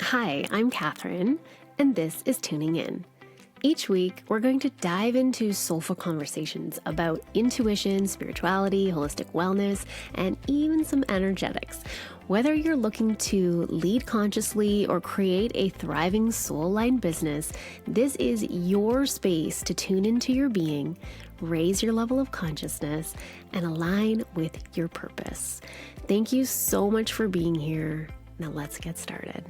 Hi, I'm Catherine, and this is Tuning In. Each week, we're going to dive into soulful conversations about intuition, spirituality, holistic wellness, and even some energetics. Whether you're looking to lead consciously or create a thriving soul-aligned business, this is your space to tune into your being, raise your level of consciousness, and align with your purpose. Thank you so much for being here. Now let's get started.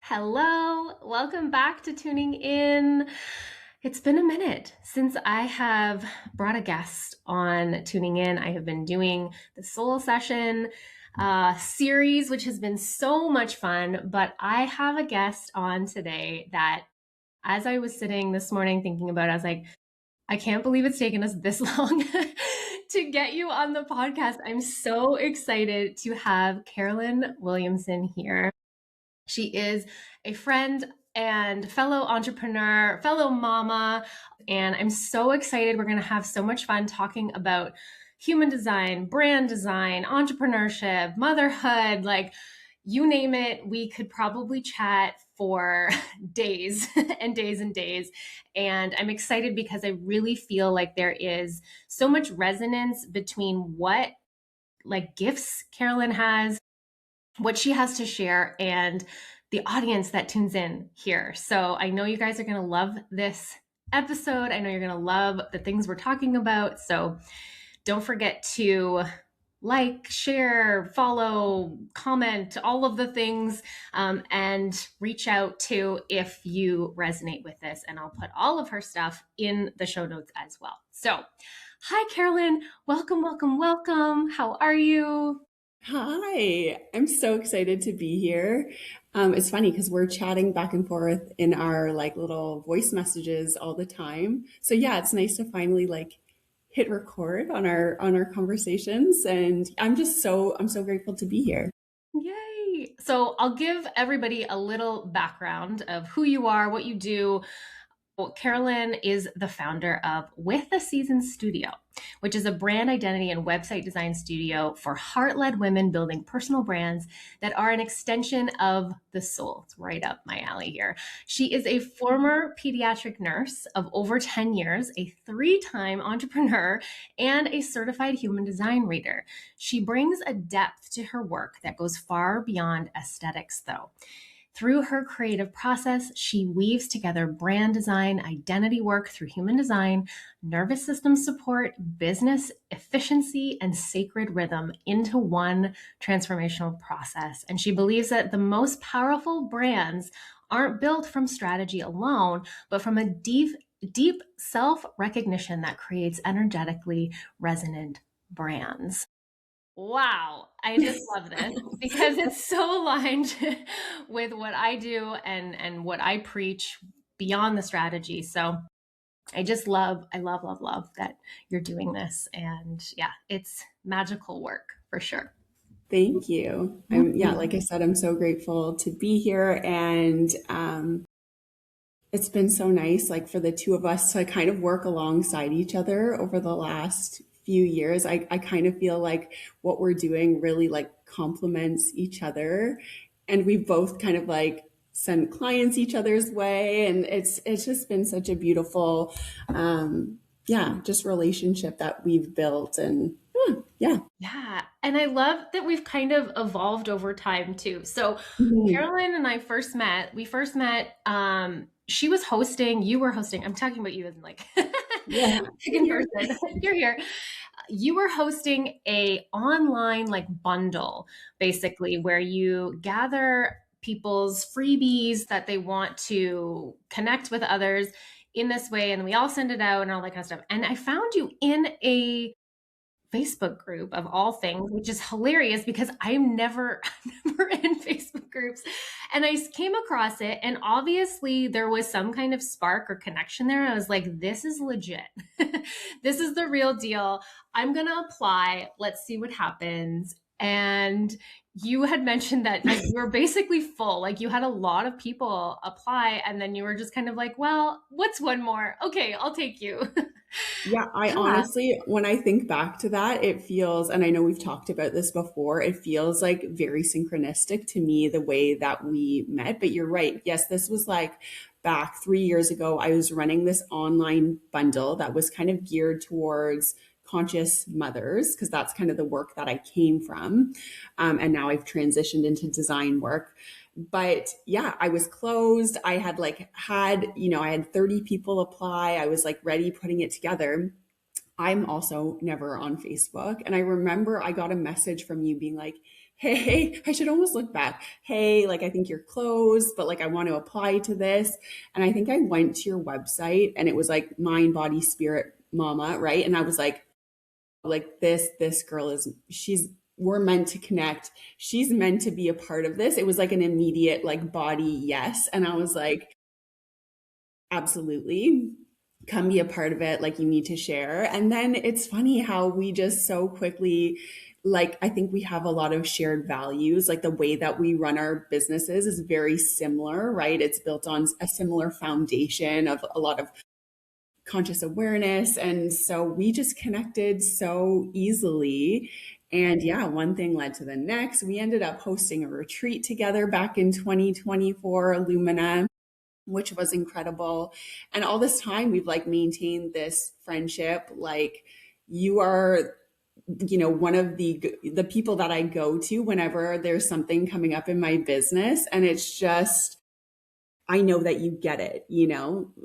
Hello, welcome back to Tuning In. It's been a minute since I have brought a guest on Tuning In. I have been doing the Soul Session series, which has been so much fun, but I have a guest on today that as I was sitting this morning thinking about it, I was like, I can't believe it's taken us this long to get you on the podcast. I'm so excited to have Carolyn Williamson here. She is a friend and fellow entrepreneur, fellow mama, and I'm so excited. We're going to have so much fun talking about human design, brand design, entrepreneurship, motherhood, like you name it. We could probably chat for days and days and days. And I'm excited because I really feel like there is so much resonance between what like gifts Carolyn has, what she has to share, and the audience that tunes in here. So I know you guys are going to love this episode. I know you're going to love the things we're talking about. So don't forget to like, share, follow, comment, all of the things, and reach out to if you resonate with this. And I'll put all of her stuff in the show notes as well. So hi, Carolyn. Welcome, welcome, welcome. How are you? Hi, I'm so excited to be here. It's funny because we're chatting back and forth in our like little voice messages all the time. So yeah, it's nice to finally like hit record on our conversations, and I'm so grateful to be here. Yay! So I'll give everybody a little background of who you are, what you do. Well, Carolyn is the founder of With the Season Studio, which is a brand identity and website design studio for heart-led women building personal brands that are an extension of the soul. It's right up my alley here. She is a former pediatric nurse of over 10 years, a 3-time entrepreneur, and a certified human design reader. She brings a depth to her work that goes far beyond aesthetics, though. Through her creative process, she weaves together brand design, identity work through human design, nervous system support, business efficiency, and sacred rhythm into one transformational process. And she believes that the most powerful brands aren't built from strategy alone, but from a deep self-recognition that creates energetically resonant brands. Wow, I just love this because it's so aligned with what I do and what I preach beyond the strategy. So I love that you're doing this. And yeah, it's magical work for sure. Thank you. Like I said, I'm so grateful to be here, and it's been so nice, like for the two of us to kind of work alongside each other over the last few years. I kind of feel like what we're doing really like complements each other, and we've both kind of like sent clients each other's way, and it's just been such a beautiful just relationship that we've built. And yeah. And I love that we've kind of evolved over time too. So Carolyn and I we first met, she was hosting, you were hosting, I'm talking about you as in like second person, you're here. You were hosting a online like bundle, basically, where you gather people's freebies that they want to connect with others in this way. And we all send it out and all that kind of stuff. And I found you in a Facebook group of all things, which is hilarious because I'm never in Facebook groups. And I came across it, and obviously there was some kind of spark or connection there. I was like, this is legit. This is the real deal. I'm going to apply. Let's see what happens. And you had mentioned that like, you were basically full, like you had a lot of people apply, and then you were just kind of like, well, what's one more? Okay, I'll take you. Yeah, I Yeah. honestly, when I think back to that, it feels, and I know we've talked about this before, it feels like very synchronistic to me the way that we met. But you're right. Yes, this was like back 3 years ago. I was running this online bundle that was kind of geared towards conscious mothers, because that's kind of the work that I came from. And now I've transitioned into design work. But yeah, I was closed. I had I had 30 people apply. I was like ready putting it together. I'm also never on Facebook. And I remember I got a message from you being like, hey, I should almost look back. Hey, like, I think you're closed, but like, I want to apply to this. And I think I went to your website and it was like mind, body, spirit, mama, right? And I was like this girl we're meant to connect. She's meant to be a part of this. It was like an immediate like body yes. And I was like, absolutely, come be a part of it. Like, you need to share. And then it's funny how we just so quickly, like, I think we have a lot of shared values. Like, the way that we run our businesses is very similar, right? It's built on a similar foundation of a lot of conscious awareness. And so we just connected so easily. And yeah, one thing led to the next. We ended up hosting a retreat together back in 2024, Illumina, which was incredible. And all this time we've like maintained this friendship. Like, you are, one of the people that I go to whenever there's something coming up in my business. And it's just, I know that you get it,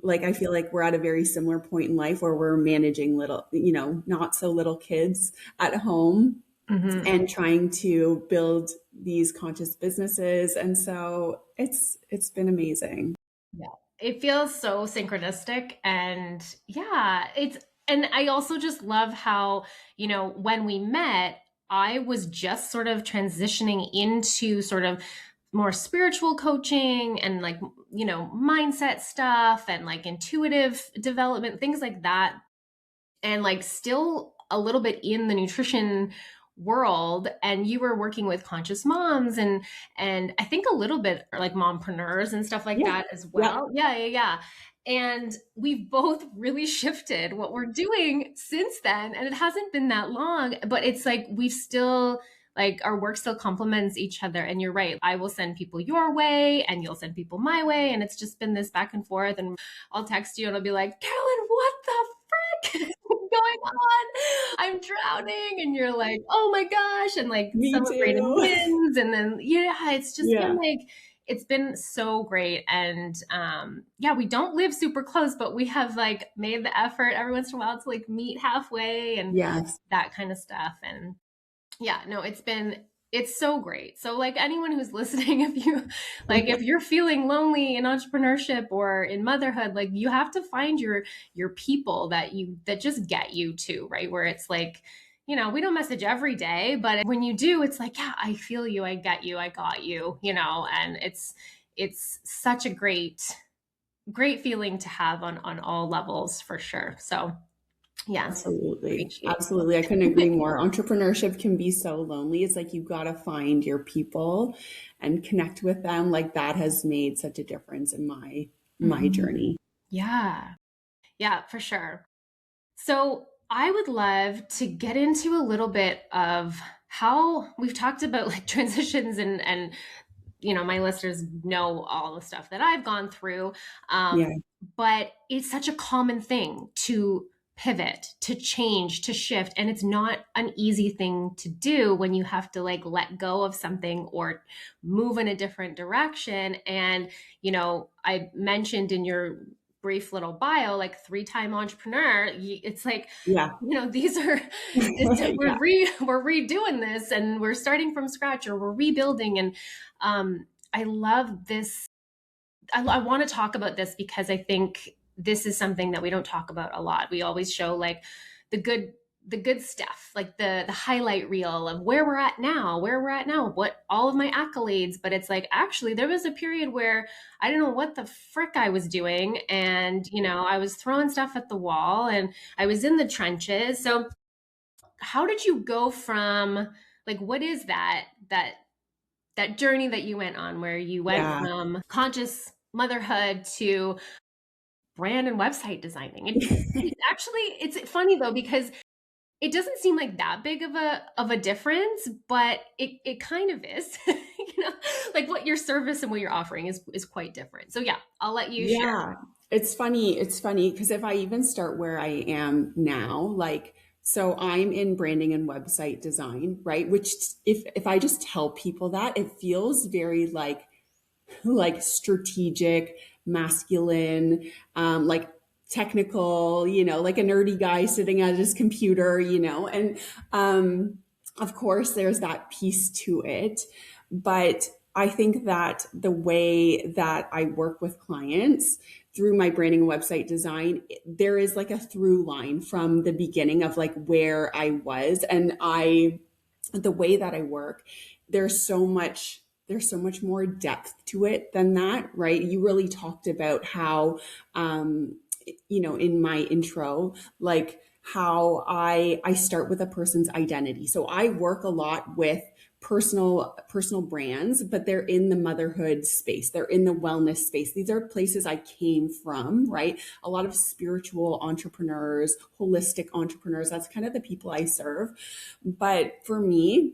like, I feel like we're at a very similar point in life where we're managing little, not so little kids at home Hmm. and trying to build these conscious businesses. And so it's been amazing. Yeah. It feels so synchronistic. And yeah, and I also just love how, when we met, I was just sort of transitioning into sort of more spiritual coaching and like, mindset stuff and like intuitive development, things like that. And like still a little bit in the nutrition world, and you were working with conscious moms and I think a little bit like mompreneurs and stuff like Yeah. that as Yeah. well. Yeah. And we've both really shifted what we're doing since then, and it hasn't been that long, but it's like we've still, like, our work still complements each other. And you're right, I will send people your way and you'll send people my way, and it's just been this back and forth. And I'll text you and I'll be like, Carolyn, what the frick going on? I'm drowning. And you're like, oh my gosh. And like Me celebrating too. wins. And then, yeah, it's just been Yeah. like, it's been so great. And yeah, we don't live super close, but we have like made the effort every once in a while to like meet halfway and Yes. that kind of stuff. And yeah, no, it's so great. So like anyone who's listening, if you like, if you're feeling lonely in entrepreneurship or in motherhood, like, you have to find your people that just get you too, right? Where it's like, we don't message every day, but when you do, it's like, yeah, I feel you, I get you, I got you, and it's such a great feeling to have on all levels for sure. So yeah, Absolutely. appreciate Absolutely. I couldn't agree more. Entrepreneurship can be so lonely. It's like you've got to find your people and connect with them. Like, that has made such a difference in my Mhm. journey. Yeah. Yeah, for sure. So I would love to get into a little bit of how we've talked about like transitions and my listeners know all the stuff that I've gone through. Yeah. But it's such a common thing to pivot, to change, to shift. And it's not an easy thing to do when you have to like let go of something or move in a different direction. And, I mentioned in your brief little bio, like three-time entrepreneur, it's like, Yeah. these are Yeah. we're redoing this and we're starting from scratch or we're rebuilding. And I love this. I want to talk about this because I think this is something that we don't talk about a lot. We always show like the good stuff, like the highlight reel of where we're at now, what all of my accolades. But it's like, actually, there was a period where I didn't know what the frick I was doing. And, I was throwing stuff at the wall and I was in the trenches. So how did you go from, like, what is that journey that you went on where you went Yeah. from conscious motherhood to brand and website designing. It's funny though, because it doesn't seem like that big of a difference, but it kind of is. Like what your service and what you're offering is quite different. So yeah, I'll let you share. Yeah, it's funny. It's funny because if I even start where I am now, like, so I'm in branding and website design, right? Which if I just tell people that, it feels very like strategic, masculine, like technical, like a nerdy guy sitting at his computer, and of course there's that piece to it. But I think that the way that I work with clients through my branding and website design, there is like a through line from the beginning of like where I was. And the way that I work, there's so much more depth to it than that, right? You really talked about how, in my intro, like how I start with a person's identity. So I work a lot with personal brands, but they're in the motherhood space. They're in the wellness space. These are places I came from, right? A lot of spiritual entrepreneurs, holistic entrepreneurs. That's kind of the people I serve. But for me,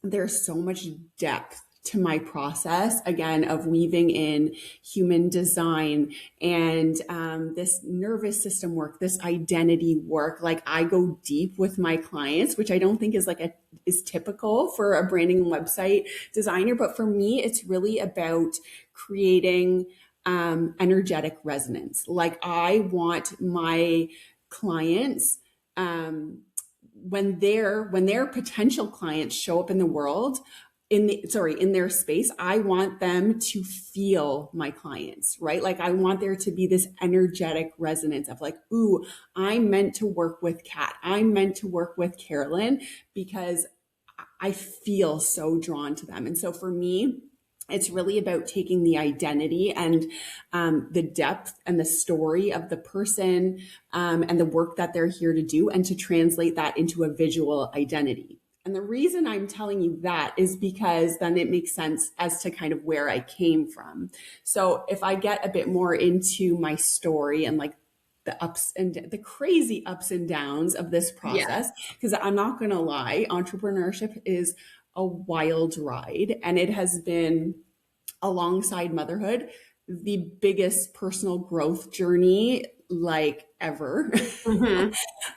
there's so much depth to my process, again, of weaving in human design and this nervous system work, this identity work. Like I go deep with my clients, which I don't think is typical for a branding and website designer. But for me, it's really about creating energetic resonance. Like I want my clients, when their potential clients show up in the world, in their space, I want them to feel my clients, right? Like I want there to be this energetic resonance of like, ooh, I'm meant to work with Kat. I'm meant to work with Carolyn because I feel so drawn to them. And so for me, it's really about taking the identity and the depth and the story of the person and the work that they're here to do, and to translate that into a visual identity. And the reason I'm telling you that is because then it makes sense as to kind of where I came from. So if I get a bit more into my story and like the crazy ups and downs of this process, because I'm not going to lie, entrepreneurship is a wild ride, and it has been, alongside motherhood, the biggest personal growth journey like ever.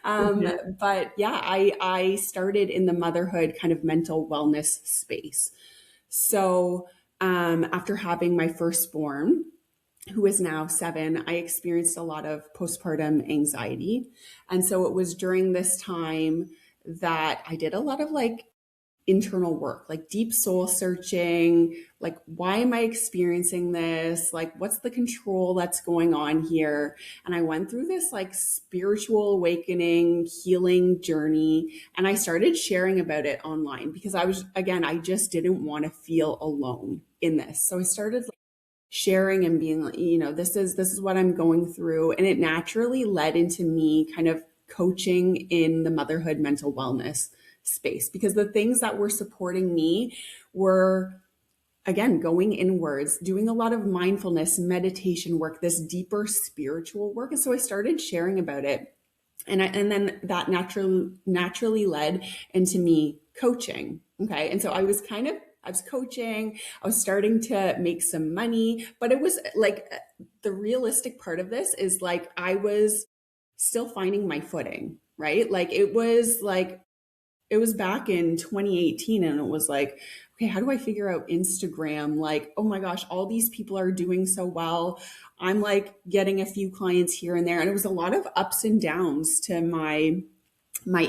But yeah, I started in the motherhood kind of mental wellness space. So after having my firstborn, who is now 7, I experienced a lot of postpartum anxiety. And so it was during this time that I did a lot of like internal work, like deep soul searching, like, why am I experiencing this? Like, what's the control that's going on here? And I went through this like spiritual awakening, healing journey. And I started sharing about it online because I just didn't want to feel alone in this. So I started sharing and being like, this is what I'm going through. And it naturally led into me kind of coaching in the motherhood mental wellness space, because the things that were supporting me were, again, going inwards, doing a lot of mindfulness, meditation work, this deeper spiritual work. And so I started sharing about it. And then that naturally led into me coaching. Okay. And so I was coaching, I was starting to make some money, but it was like the realistic part of this is like, I was still finding my footing, right? Like it was back in 2018, and it was like, okay, how do I figure out Instagram? Like, oh my gosh, all these people are doing so well. I'm like getting a few clients here and there. And it was a lot of ups and downs to my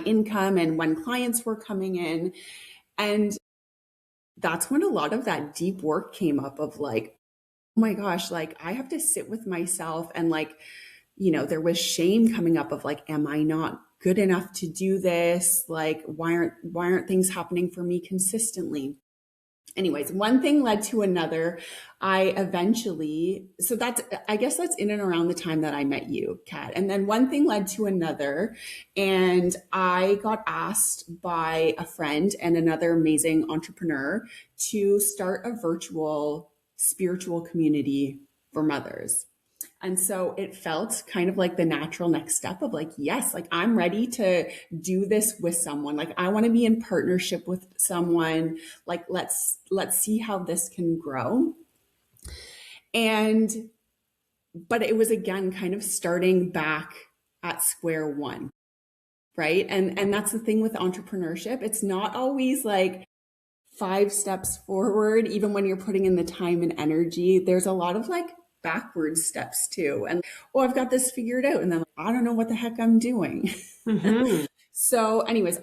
income and when clients were coming in. And that's when a lot of that deep work came up of like, oh my gosh, like I have to sit with myself, and like, there was shame coming up of like, am I not good enough to do this? Like, why aren't things happening for me consistently? Anyways, one thing led to another. I guess that's in and around the time that I met you, Kat. And then one thing led to another. And I got asked by a friend and another amazing entrepreneur to start a virtual spiritual community for mothers. And so it felt kind of like the natural next step of like, yes, like I'm ready to do this with someone. Like I want to be in partnership with someone. Like let's see how this can grow. And but it was again kind of starting back at square one, right? And that's the thing with entrepreneurship. It's not always like 5 steps forward, even when you're putting in the time and energy. There's a lot of like backwards steps too. And oh, I've got this figured out. And then like, I don't know what the heck I'm doing. Mm-hmm. So, anyways,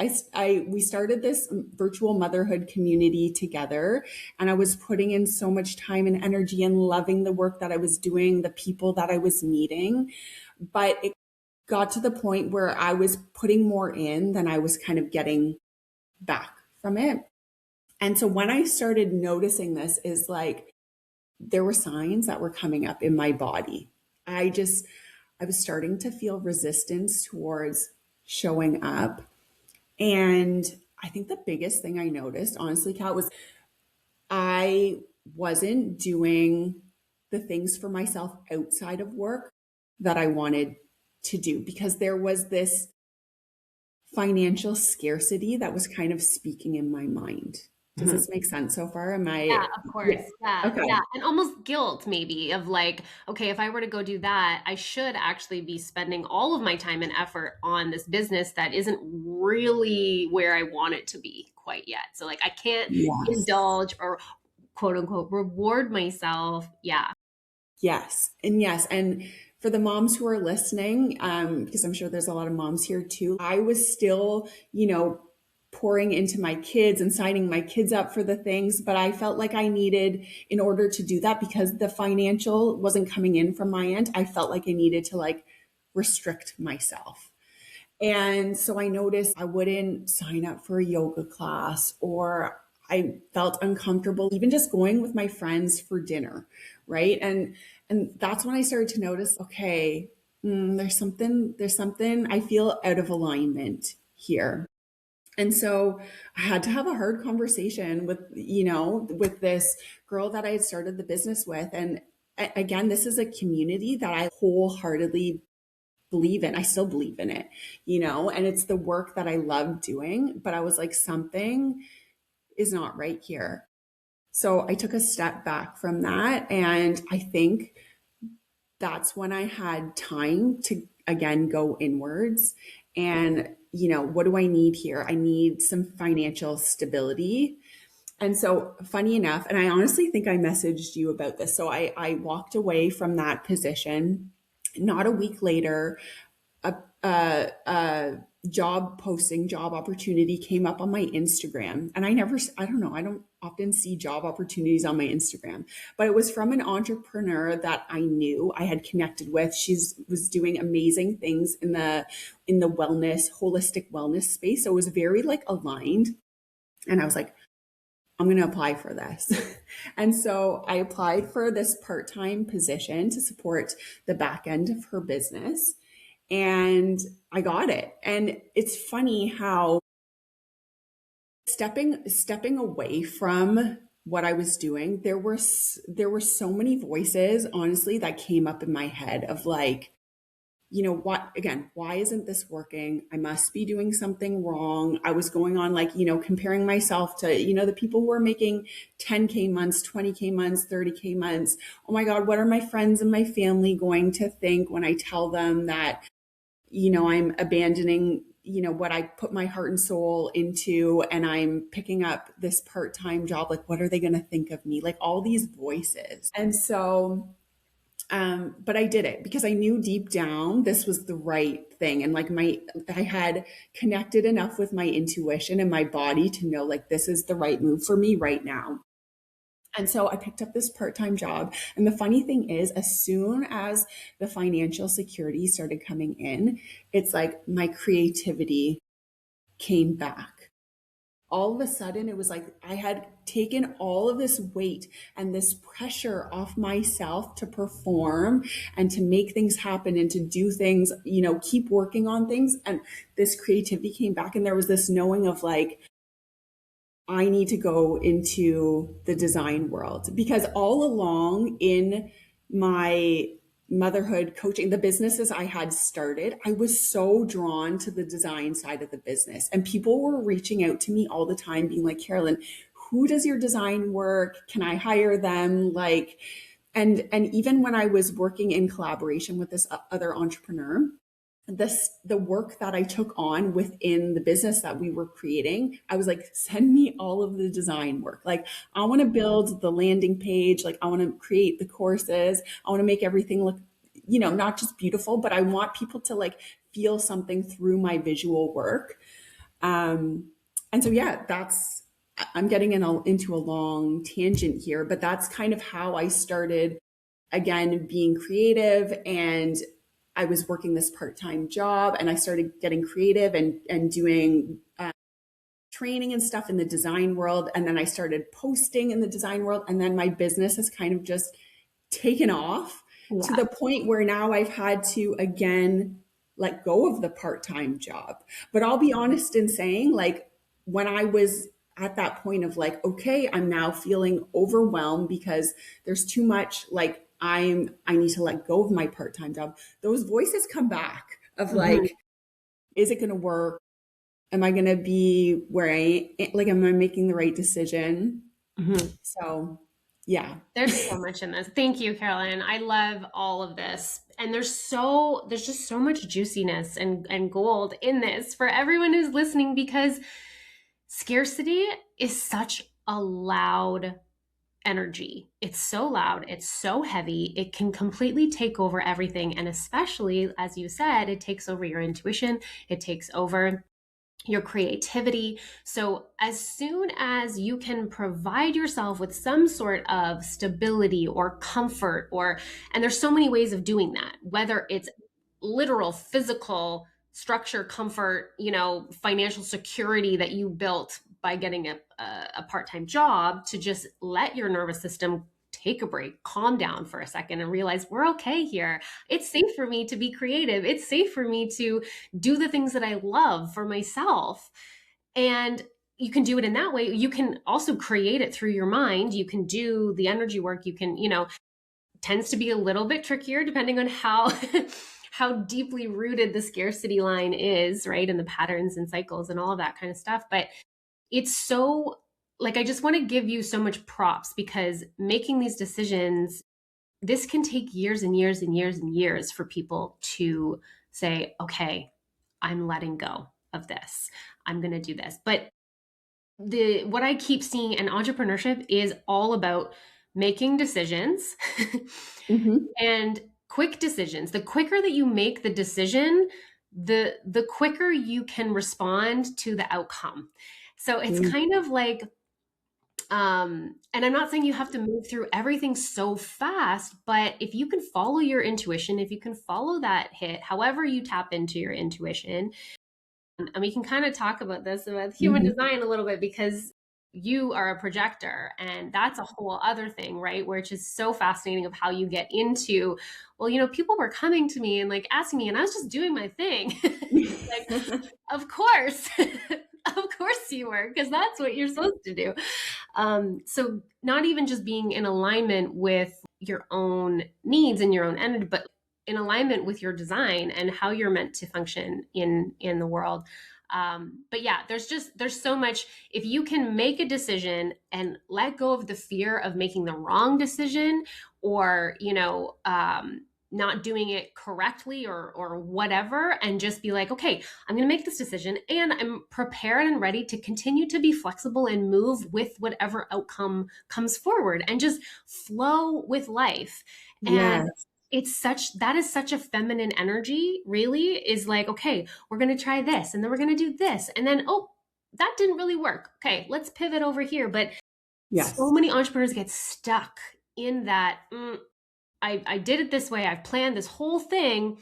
we started this virtual motherhood community together, and I was putting in so much time and energy and loving the work that I was doing, the people that I was meeting. But it got to the point where I was putting more in than I was kind of getting back from it. And so when I started noticing this, is like there were signs that were coming up in my body. I was starting to feel resistance towards showing up. And I think the biggest thing I noticed, honestly, Kat, was I wasn't doing the things for myself outside of work that I wanted to do because there was this financial scarcity that was kind of speaking in my mind. Does Mm-hmm. this make sense so far? Am Yeah, I? of course. Yeah. Yeah, Okay. yeah. And almost guilt, maybe, of like, okay, if I were to go do that, I should actually be spending all of my time and effort on this business that isn't really where I want it to be quite yet. So, like, I can't Yes. indulge or quote unquote reward myself. Yeah. Yes. And yes. And for the moms who are listening, because I'm sure there's a lot of moms here too, I was still, pouring into my kids and signing my kids up for the things, but I felt like I needed, in order to do that, because the financial wasn't coming in from my end, I felt like I needed to like restrict myself. And so I noticed I wouldn't sign up for a yoga class, or I felt uncomfortable even just going with my friends for dinner, right? And that's when I started to notice, okay, there's something I feel out of alignment here. And so I had to have a hard conversation with this girl that I had started the business with. And again, this is a community that I wholeheartedly believe in. I still believe in it, and it's the work that I love doing. But I was like, something is not right here. So I took a step back from that. And I think that's when I had time to again go inwards and, what do I need here? I need some financial stability. And so, funny enough, and I honestly think I messaged you about this. So I walked away from that position. Not a week later, a job opportunity came up on my Instagram. And I don't know, I don't often see job opportunities on my Instagram, but it was from an entrepreneur that I knew, I had connected with. Was doing amazing things in the wellness, holistic wellness space. So it was very like aligned. And I was like, I'm going to apply for this. And so I applied for this part-time position to support the back end of her business. And I got it. And it's funny how stepping away from what I was doing, there were so many voices, honestly, that came up in my head of like, what, again, why isn't this working? I must be doing something wrong. I was going on like, comparing myself to, the people who are making 10K months, 20K months, 30K months. Oh my God, what are my friends and my family going to think when I tell them that, I'm abandoning, what I put my heart and soul into, and I'm picking up this part-time job? Like, what are they going to think of me? Like all these voices. And so, but I did it because I knew deep down this was the right thing. And like I had connected enough with my intuition and my body to know like this is the right move for me right now. And so I picked up this part-time job. And the funny thing is, as soon as the financial security started coming in, it's like my creativity came back. All of a sudden, it was like I had taken all of this weight and this pressure off myself to perform and to make things happen and to do things, keep working on things. And this creativity came back. And there was this knowing of like, I need to go into the design world, because all along in my motherhood coaching, the businesses I had started, I was so drawn to the design side of the business. And people were reaching out to me all the time, being like, Carolyn, who does your design work? Can I hire them? Like, and even when I was working in collaboration with this other entrepreneur, the work that I took on within the business that we were creating, I was like, send me all of the design work. Like, I want to build the landing page. Like, I want to create the courses. I want to make everything look, not just beautiful, but I want people to like feel something through my visual work. And so, yeah, I'm getting into a long tangent here, but that's kind of how I started, again, being creative. And I was working this part-time job, and I started getting creative and doing training and stuff in the design world. And then I started posting in the design world. And then my business has kind of just taken off to the point where now I've had to, again, let go of the part-time job. But I'll be honest in saying, like, when I was at that point of like, okay, I'm now feeling overwhelmed because there's too much, like, I need to let go of my part-time job. Those voices come back of like, is it going to work? Am I going to be where am I making the right decision? So yeah. There's so much in this. Thank you, Carolyn. I love all of this. And there's just so much juiciness and gold in this for everyone who's listening, because scarcity is such a loud energy. It's so loud, it's so heavy, it can completely take over everything. And especially, as you said, it takes over your intuition, it takes over your creativity. So as soon as you can provide yourself with some sort of stability or comfort, and there's so many ways of doing that, whether it's literal physical structure, comfort, financial security that you built by getting a part-time job, to just let your nervous system take a break, calm down for a second, and realize we're okay here. It's safe for me to be creative. It's safe for me to do the things that I love for myself. And you can do it in that way. You can also create it through your mind. You can do the energy work. You can, tends to be a little bit trickier depending on how how deeply rooted the scarcity line is, right? And the patterns and cycles and all of that kind of stuff. But it's so, like, I just want to give you so much props, because making these decisions, this can take years and years and years and years for people to say, okay, I'm letting go of this. I'm going to do this. But what I keep seeing in entrepreneurship is all about making decisions and quick decisions. The quicker that you make the decision, the quicker you can respond to the outcome. So it's kind of like, and I'm not saying you have to move through everything so fast, but if you can follow your intuition, if you can follow that hit, however you tap into your intuition, and we can kind of talk about this with human design a little bit, because you are a projector, and that's a whole other thing, right? Which is so fascinating, of how you get into, well, people were coming to me and like asking me, and I was just doing my thing. Like, of course, of course you were, because that's what you're supposed to do. So not even just being in alignment with your own needs and your own energy, but in alignment with your design and how you're meant to function in the world. But yeah, there's so much. If you can make a decision and let go of the fear of making the wrong decision, or not doing it correctly, or whatever, and just be like, okay, I'm going to make this decision, and I'm prepared and ready to continue to be flexible and move with whatever outcome comes forward, and just flow with life. And that is such a feminine energy, really, is like, okay, we're going to try this, and then we're going to do this, and then, oh, that didn't really work. Okay, let's pivot over here. But so many entrepreneurs get stuck in that, I did it this way, I've planned this whole thing,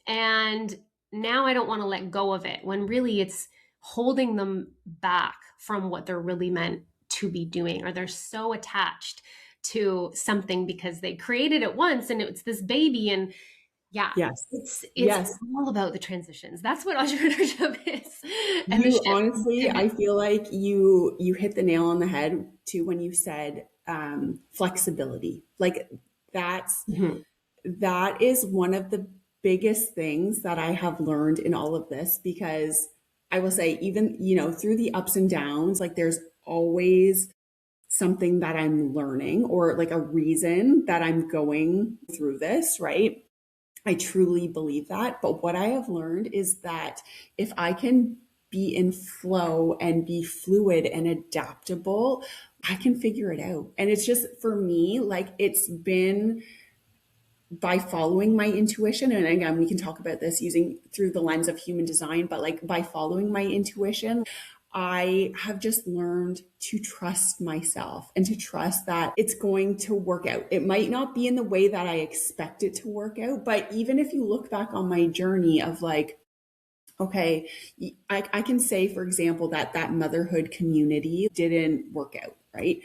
and now I don't want to let go of it, when really it's holding them back from what they're really meant to be doing, or they're so attached to something because they created it once and it's this baby. And it's all about the transitions. That's what entrepreneurship is. And honestly, I feel like you hit the nail on the head too when you said flexibility. Like that's that is one of the biggest things that I have learned in all of this, because I will say, even, through the ups and downs, like there's always something that I'm learning, or like a reason that I'm going through this, right? I truly believe that. But what I have learned is that if I can be in flow and be fluid and adaptable, I can figure it out. And it's just, for me, like it's been by following my intuition. And again, we can talk about this using through the lens of human design, but like by following my intuition, I have just learned to trust myself and to trust that it's going to work out. It might not be in the way that I expect it to work out, but even if you look back on my journey of like, okay, I can say, for example, that motherhood community didn't work out, right?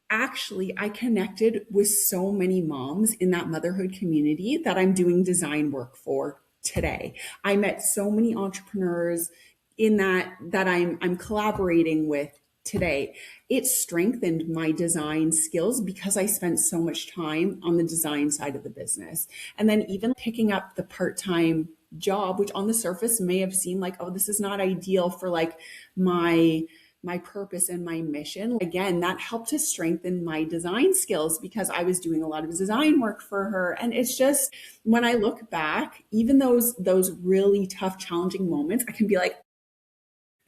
Actually, I connected with so many moms in that motherhood community that I'm doing design work for today. I met so many entrepreneurs in that I'm collaborating with today. It strengthened my design skills because I spent so much time on the design side of the business. And then even picking up the part-time job, which on the surface may have seemed like, oh, this is not ideal for like my purpose and my mission. Again, that helped to strengthen my design skills because I was doing a lot of design work for her. And it's just, when I look back, even those really tough, challenging moments, I can be like,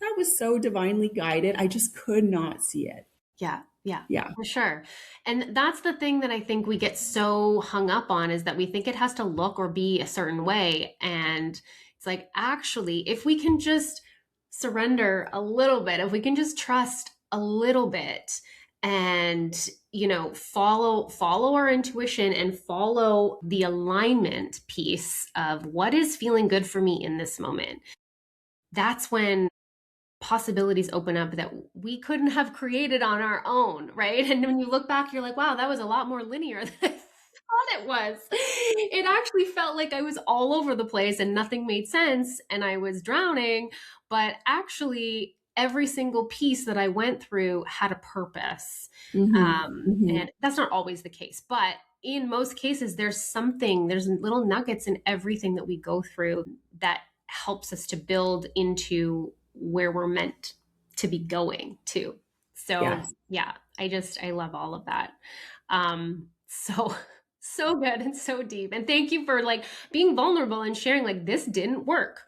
that was so divinely guided. I just could not see it. Yeah, yeah, Yeah. for sure. And that's the thing that I think we get so hung up on, is that we think it has to look or be a certain way. And it's like, actually, if we can just surrender a little bit, if we can just trust a little bit and, follow our intuition and follow the alignment piece of what is feeling good for me in this moment, that's when possibilities open up that we couldn't have created on our own, right? And when you look back, you're like, wow, that was a lot more linear than I thought it was. It actually felt like I was all over the place and nothing made sense and I was drowning. But actually, every single piece that I went through had a purpose. Mm-hmm. Mm-hmm. And that's not always the case, but in most cases, there's little nuggets in everything that we go through that helps us to build into where we're meant to be going to. So Yes. yeah, I love all of that. So so good and so deep. And thank you for like being vulnerable and sharing like this didn't work.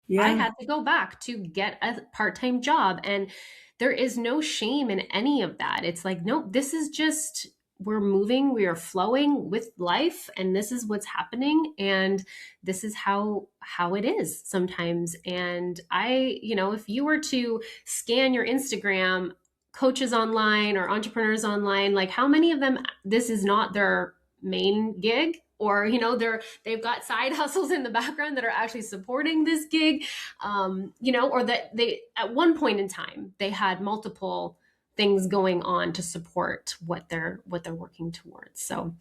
I Yeah. had to go back to get a part-time job, and there is no shame in any of that. It's like, no, this is just, we're moving, we are flowing with life, and this is what's happening, and this is how it is sometimes. And if you were to scan your Instagram, coaches online or entrepreneurs online, like how many of them this is not their main gig, or they've got side hustles in the background that are actually supporting this gig, or that they at one point in time they had multiple things going on to support what they're working towards. So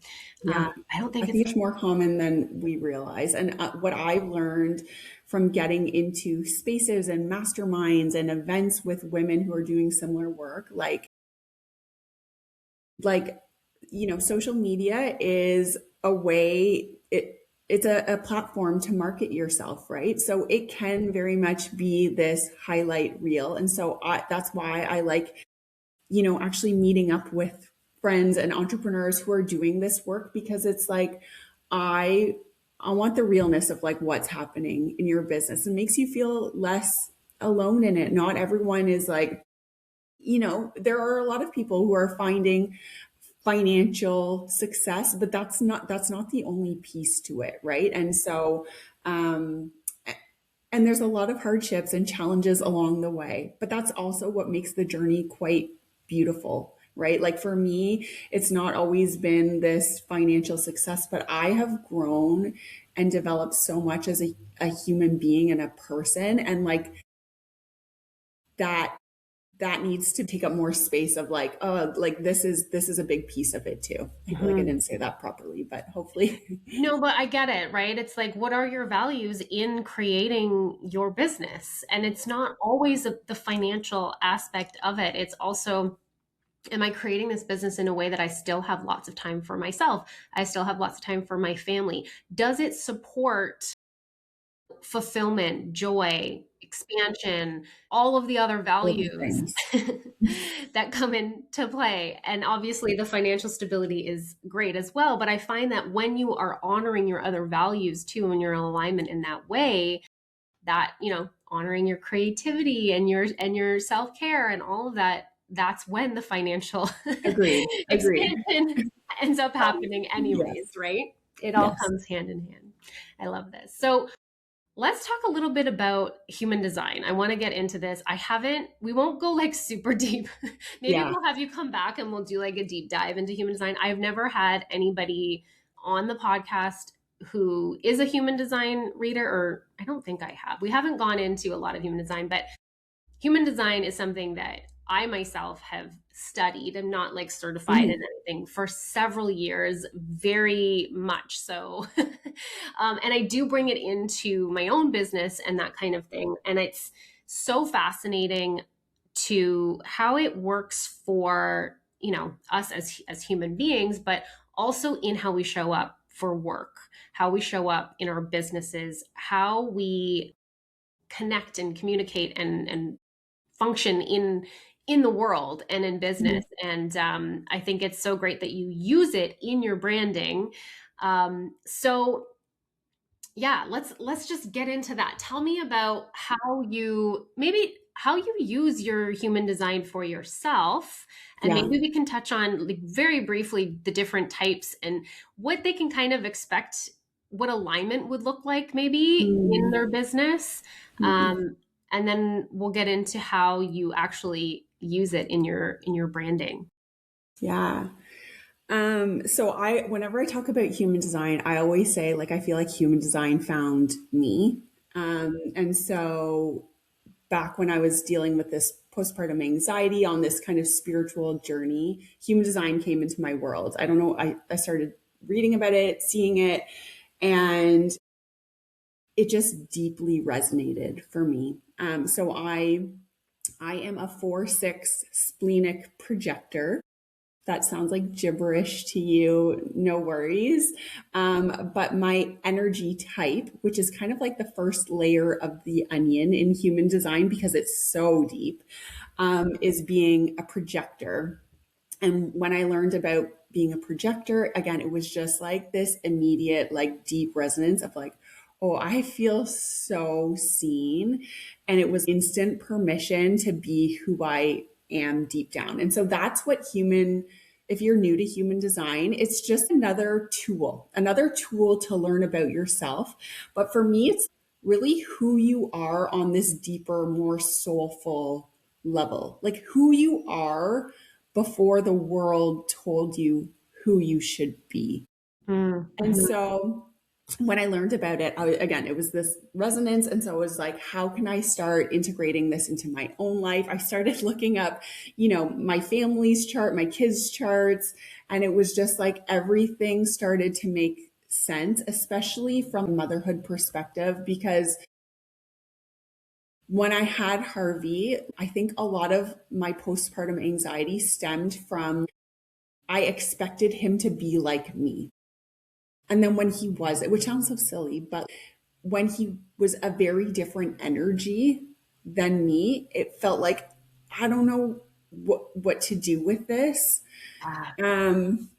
Yeah. I don't I think it's think it's more common than we realize. And what I've learned from getting into spaces and masterminds and events with women who are doing similar work, like social media is a way, it's a platform to market yourself, right? So it can very much be this highlight reel. And so that's why I like, actually meeting up with friends and entrepreneurs who are doing this work, because it's like, I I want the realness of like what's happening in your business. It makes you feel less alone in it. Not everyone is like, there are a lot of people who are finding financial success, but that's not the only piece to it, right? And so um and there's a lot of hardships and challenges along the way, but that's also what makes the journey quite beautiful, right? Like for me, it's not always been this financial success, but I have grown and developed so much as a human being and a person. And like that that needs to take up more space of like, oh, like this is a big piece of it too. I feel like I Mhm. didn't say that properly, but hopefully. No, but I get it, right? It's like, what are your values in creating your business? And it's not always the financial aspect of it. It's also Am I creating this business in a way that I still have lots of time for myself? I still have lots of time for my family. Does it support fulfillment, joy, expansion, all of the other All the values things. that come into play? And obviously, the financial stability is great as well. But I find that when you are honoring your other values too, and you're in alignment in that way, that, honoring your creativity and your self-care and all of that, that's when the financial Agreed. Agreed. expansion ends up happening anyways, Yes. right? It all Yes. comes hand in hand. I love this. So let's talk a little bit about human design. I want to get into this. We won't go like super deep. Maybe Yeah. we'll have you come back and we'll do like a deep dive into human design. I've never had anybody on the podcast who is a human design reader, or I don't think I have. We haven't gone into a lot of human design, but human design is something that I myself have studied. I'm not like certified in Mhm. anything for several years, very much so. And I do bring it into my own business and that kind of thing. And it's so fascinating to how it works for, us as human beings, but also in how we show up for work, how we show up in our businesses, how we connect and communicate and function in the world and in business. And I think it's so great that you use it in your branding. So yeah, let's just get into that. Tell me about how you use your human design for yourself, and Yeah. maybe we can touch on like very briefly the different types and what they can kind of expect, what alignment would look like maybe in Mm. their business. Mm. And then we'll get into how you actually use it in your branding. Yeah. So whenever I talk about human design, I always say, like, I feel like human design found me. And so back when I was dealing with this postpartum anxiety on this kind of spiritual journey, human design came into my world. I don't know. I started reading about it, seeing it, and it just deeply resonated for me. So I am a 4/6 splenic projector. That sounds like gibberish to you, no worries. But my energy type, which is kind of like the first layer of the onion in human design because it's so deep, is being a projector. And when I learned about being a projector, again, it was just like this immediate, like deep resonance of like, oh, I feel so seen. And it was instant permission to be who I am deep down. And so that's what if you're new to human design, it's just another tool to learn about yourself. But for me, it's really who you are on this deeper, more soulful level, like who you are before the world told you who you should be. And Mm-hmm. so when I learned about it, again, it was this resonance. And so it was like, how can I start integrating this into my own life? I started looking up, my family's chart, my kids' charts. And it was just like everything started to make sense, especially from a motherhood perspective, because when I had Harvey, I think a lot of my postpartum anxiety stemmed from I expected him to be like me. And then when he was, which sounds so silly, but when he was a very different energy than me, it felt like I don't know what to do with this. Ah, Um,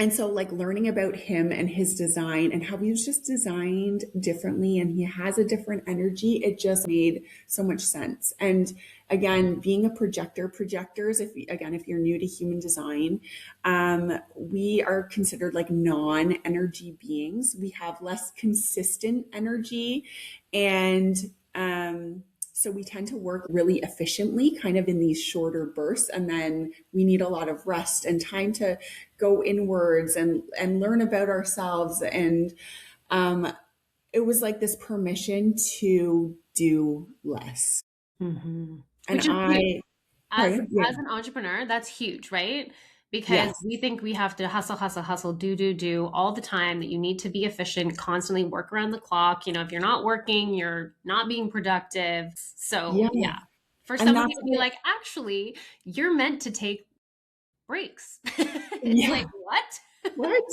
and so, like, learning about him and his design and how he was just designed differently and he has a different energy, it just made so much sense. And again, being a projectors, if you're new to human design, we are considered like non-energy beings. We have less consistent energy, and so we tend to work really efficiently, kind of in these shorter bursts, and then we need a lot of rest and time to go inwards and learn about ourselves. And it was like this permission to do less. mm-hmm. And Which is huge. As pardon, yeah, as an entrepreneur, that's huge, right? Because yes, we think we have to hustle, hustle, hustle, do all the time, that you need to be efficient, constantly work around the clock. If you're not working, you're not being productive. So, yeah, yeah. For and somebody that's to be what, like, actually, you're meant to take breaks. It's like, Yeah. what? What?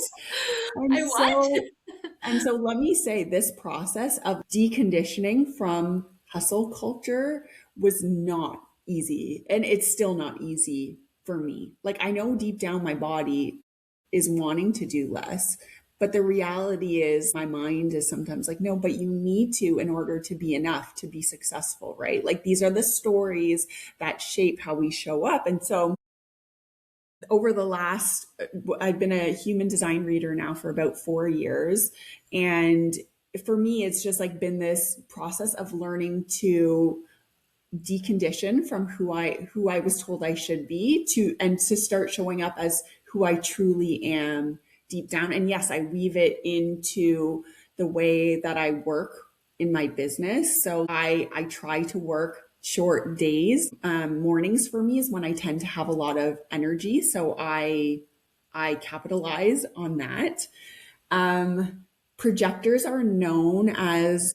And I what? so And so let me say this process of deconditioning from hustle culture was not easy. And it's still not easy for me. Like I know deep down my body is wanting to do less. But the reality is my mind is sometimes like, no, but you need to in order to be enough, to be successful, right? Like these are the stories that shape how we show up. And so over the last, I've been a human design reader now for about 4 years. And for me, it's just like been this process of learning to decondition from who I was told I should be and to start showing up as who I truly am deep down. And yes, I weave it into the way that I work in my business. So I try to work short days. Mornings for me is when I tend to have a lot of energy. So I capitalize on that. Projectors are known as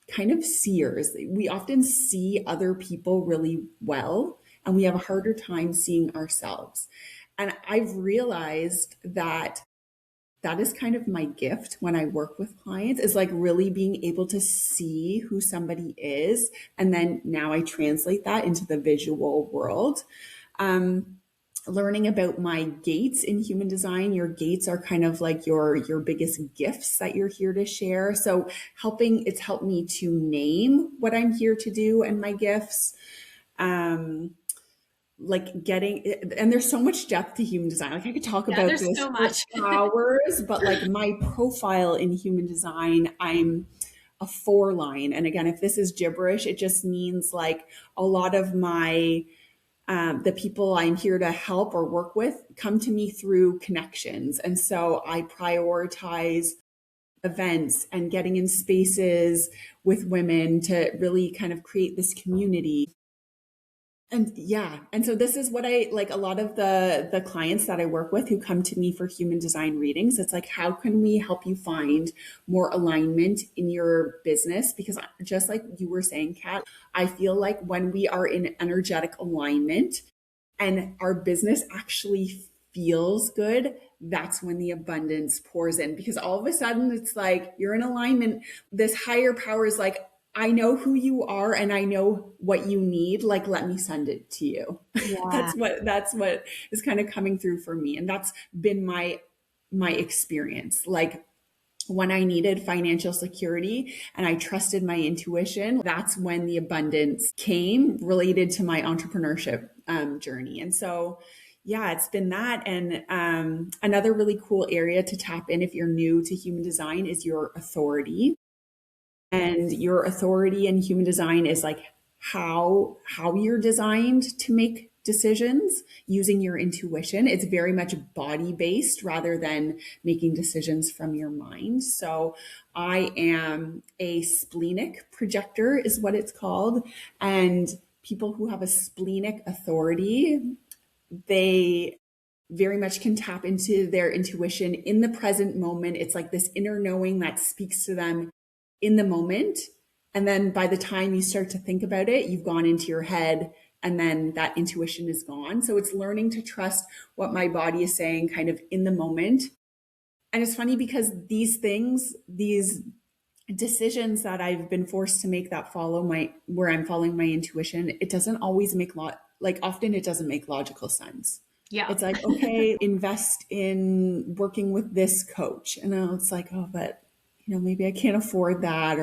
kind of seers. We often see other people really well, and we have a harder time seeing ourselves. And I've realized that that is kind of my gift when I work with clients, is like really being able to see who somebody is. And then now I translate that into the visual world. Learning about my gates in human design. Your gates are kind of like your biggest gifts that you're here to share. So it's helped me to name what I'm here to do and my gifts. Like getting, and there's so much depth to human design. Like I could talk Yeah, about there's this so for much. hours, but like my profile in human design, I'm a 4 line. And again, if this is gibberish, it just means like a lot of the people I'm here to help or work with come to me through connections. And so I prioritize events and getting in spaces with women to really kind of create this community. And yeah, and so this is what I like. A lot of the clients that I work with who come to me for human design readings, it's like, how can we help you find more alignment in your business? Because just like you were saying, Kat, I feel like when we are in energetic alignment and our business actually feels good, that's when the abundance pours in. Because all of a sudden it's like you're in alignment. This higher power is like, I know who you are and I know what you need. Like, let me send it to you. Yeah. That's what is kind of coming through for me. And that's been my experience. Like when I needed financial security and I trusted my intuition, that's when the abundance came related to my entrepreneurship journey. And so, yeah, it's been that. And another really cool area to tap in if you're new to human design is your authority. And your authority in human design is like how you're designed to make decisions using your intuition. It's very much body based rather than making decisions from your mind. So I am a splenic projector is what it's called. And people who have a splenic authority, they very much can tap into their intuition in the present moment. It's like this inner knowing that speaks to them in the moment. And then by the time you start to think about it, you've gone into your head and then that intuition is gone. So it's learning to trust what my body is saying kind of in the moment. And it's funny because these things, these decisions that I've been forced to make that where I'm following my intuition, it doesn't always like often it doesn't make logical sense. Yeah. It's like, okay, invest in working with this coach. And now it's like, oh, but maybe I can't afford that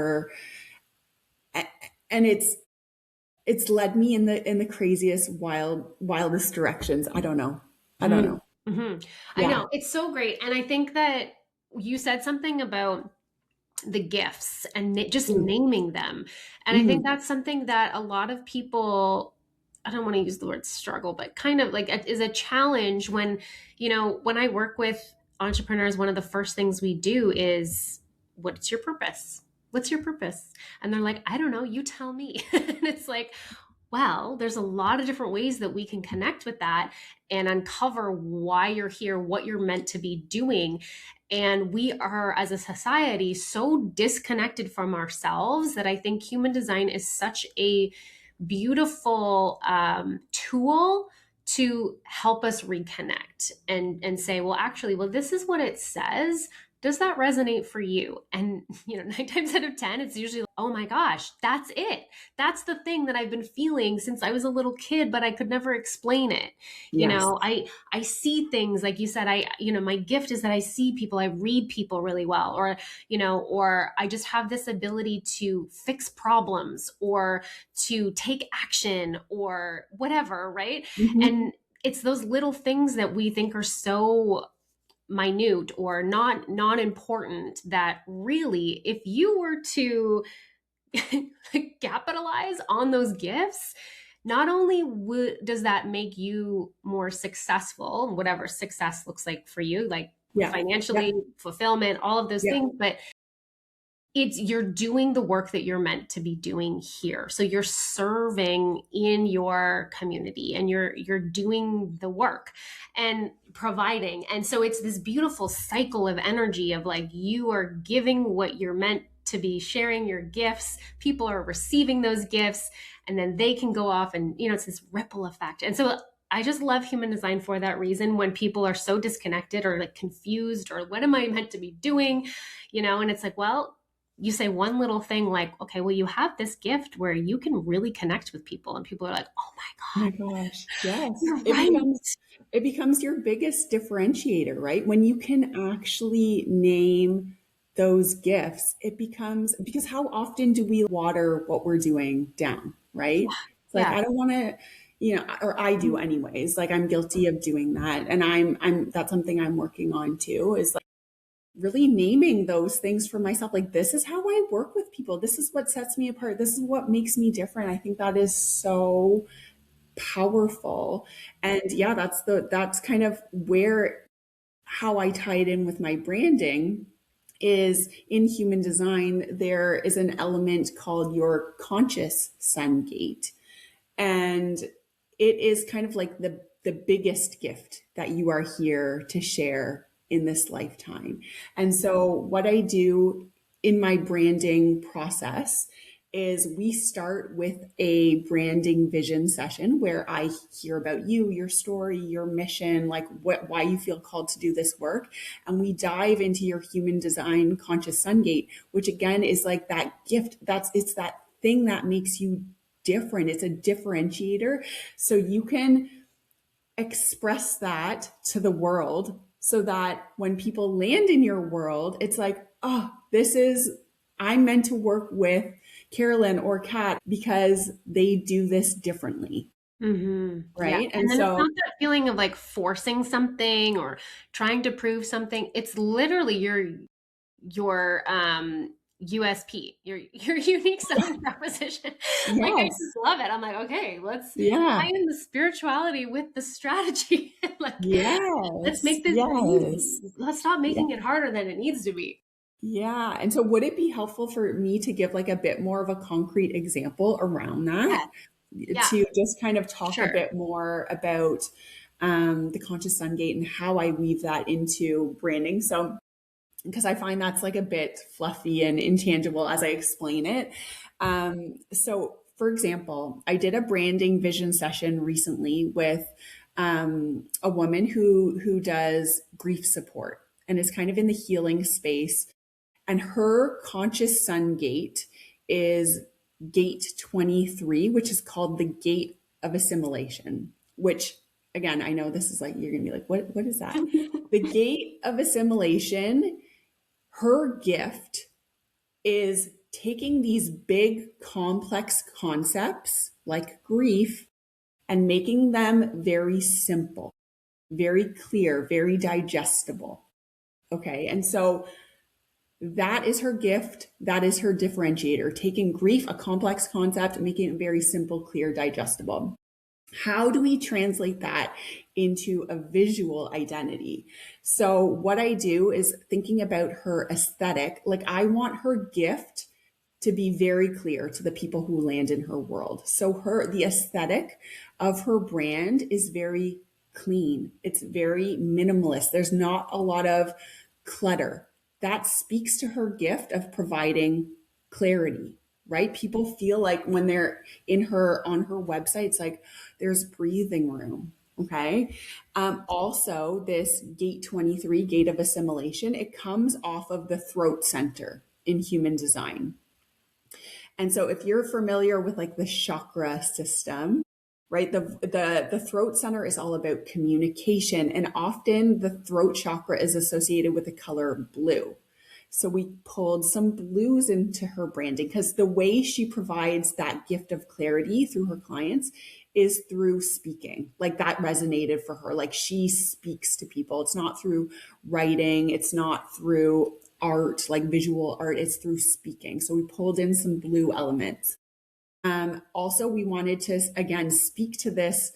and it's led me in the craziest wildest directions. I don't know. I don't know. Mm-hmm. I Yeah. know. It's so great. And I think that you said something about the gifts and just Mm-hmm. naming them. And I think that's something that a lot of people, I don't want to use the word struggle, but kind of like is a challenge when, when I work with entrepreneurs, one of the first things we do is, what's your purpose? What's your purpose? And they're like, I don't know, you tell me. And it's like, well, there's a lot of different ways that we can connect with that and uncover why you're here, what you're meant to be doing. And we are, as a society, so disconnected from ourselves that I think human design is such a beautiful tool to help us reconnect and say, well, actually, well, this is what it says. Does that resonate for you? And, 9 times out of 10, it's usually, oh my gosh, that's it. That's the thing that I've been feeling since I was a little kid, but I could never explain it. Yes. I see things, like you said, my gift is that I see people, I read people really well, or I just have this ability to fix problems or to take action or whatever, right? Mm-hmm. And it's those little things that we think are so minute or not important that really, if you were to capitalize on those gifts, not only does that make you more successful, whatever success looks like for you, like financially, fulfillment, all of those things, but you're doing the work that you're meant to be doing here. So you're serving in your community and you're doing the work and providing. And so it's this beautiful cycle of energy of like, you are giving what you're meant to be, sharing your gifts, people are receiving those gifts, and then they can go off and, it's this ripple effect. And so I just love human design for that reason. When people are so disconnected or like confused or what am I meant to be doing, and it's like, well, you say one little thing like, okay, well, you have this gift where you can really connect with people, and people are like, oh my God. Oh my gosh. Yes. Right. It becomes your biggest differentiator, right? When you can actually name those gifts, it becomes, because how often do we water what we're doing down, right? It's like, I don't want to, or I do anyways. Like I'm guilty of doing that. And that's something I'm working on too, is like really naming those things for myself. Like, this is how I work with people. This is what sets me apart. This is what makes me different. I think that is so powerful. And yeah, that's kind of how I tie it in with my branding. Is in human design, there is an element called your conscious sun gate. And it is kind of like the biggest gift that you are here to share in this lifetime. And so what I do in my branding process is we start with a branding vision session where I hear about you, your story, your mission, like why you feel called to do this work. And we dive into your human design conscious sun gate, which again is like that gift. It's that thing that makes you different. It's a differentiator. So you can express that to the world so that when people land in your world, it's like, oh, I'm meant to work with Carolyn or Kat because they do this differently. Mm-hmm. Right. Yeah. And then it's not that feeling of like forcing something or trying to prove something. It's literally your USP, your unique selling proposition. Yes. Like, I just love it. I'm like, okay, let's tie in the spirituality with the strategy. Like, let's make this easy. Let's stop making it harder than it needs to be. Yeah. And so would it be helpful for me to give like a bit more of a concrete example around that? To just kind of talk a bit more about the conscious sun gate and how I weave that into branding. So because I find that's like a bit fluffy and intangible as I explain it. So for example, I did a branding vision session recently with a woman who does grief support and is kind of in the healing space. And her conscious sun gate is gate 23, which is called the gate of assimilation, which again, I know this is like, you're going to be like, what is that? The gate of assimilation, her gift is taking these big complex concepts like grief and making them very simple, very clear, very digestible. Okay. And so that is her gift. That is her differentiator, taking grief, a complex concept, making it very simple, clear, digestible. How do we translate that into a visual identity? So what I do is thinking about her aesthetic. Like I want her gift to be very clear to the people who land in her world. So the aesthetic of her brand is very clean. It's very minimalist. There's not a lot of clutter. That speaks to her gift of providing clarity, right? People feel like when they're on her website, it's like there's breathing room, Okay. Also, this gate 23, gate of assimilation, it comes off of the throat center in human design. And so if you're familiar with like the chakra system, right, the throat center is all about communication. And often the throat chakra is associated with the color blue. So we pulled some blues into her branding because the way she provides that gift of clarity through her clients is through speaking. Like that resonated for her. Like she speaks to people. It's not through writing. It's not through art, like visual art. It's through speaking. So we pulled in some blue elements. Also, we wanted to, again, speak to this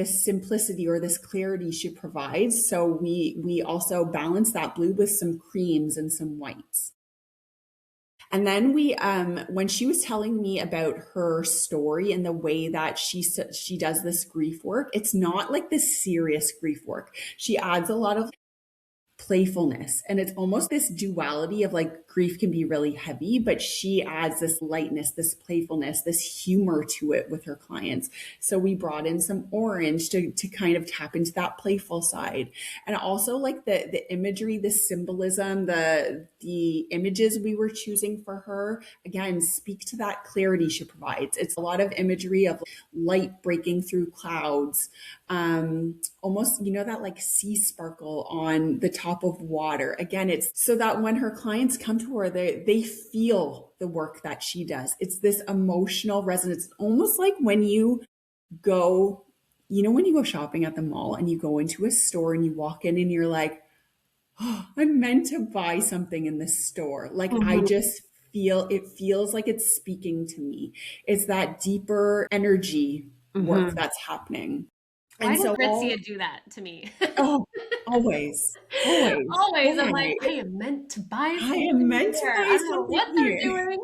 simplicity or this clarity she provides. So we also balance that blue with some creams and some whites. And then when she was telling me about her story and the way that she does this grief work, it's not like this serious grief work. She adds a lot of playfulness, and it's almost this duality of like grief can be really heavy, but she adds this lightness, this playfulness, this humor to it with her clients. So we brought in some orange to kind of tap into that playful side, and also like the imagery, the symbolism, the images we were choosing for her again speak to that clarity she provides. It's a lot of imagery of light breaking through clouds, almost, that like sea sparkle on the top of water. Again, it's so that when her clients come to her, they feel the work that she does. It's this emotional resonance. It's almost like when you go, when you go shopping at the mall and you go into a store and you walk in and you're like, oh, I'm meant to buy something in this store. Like I just it feels like it's speaking to me. It's that deeper energy work that's happening. Why does Ritzia do that to me? Oh, always. Always. Always. I'm Why? like, I am meant to buy something. I am meant to buy I don't know something what they're here. doing.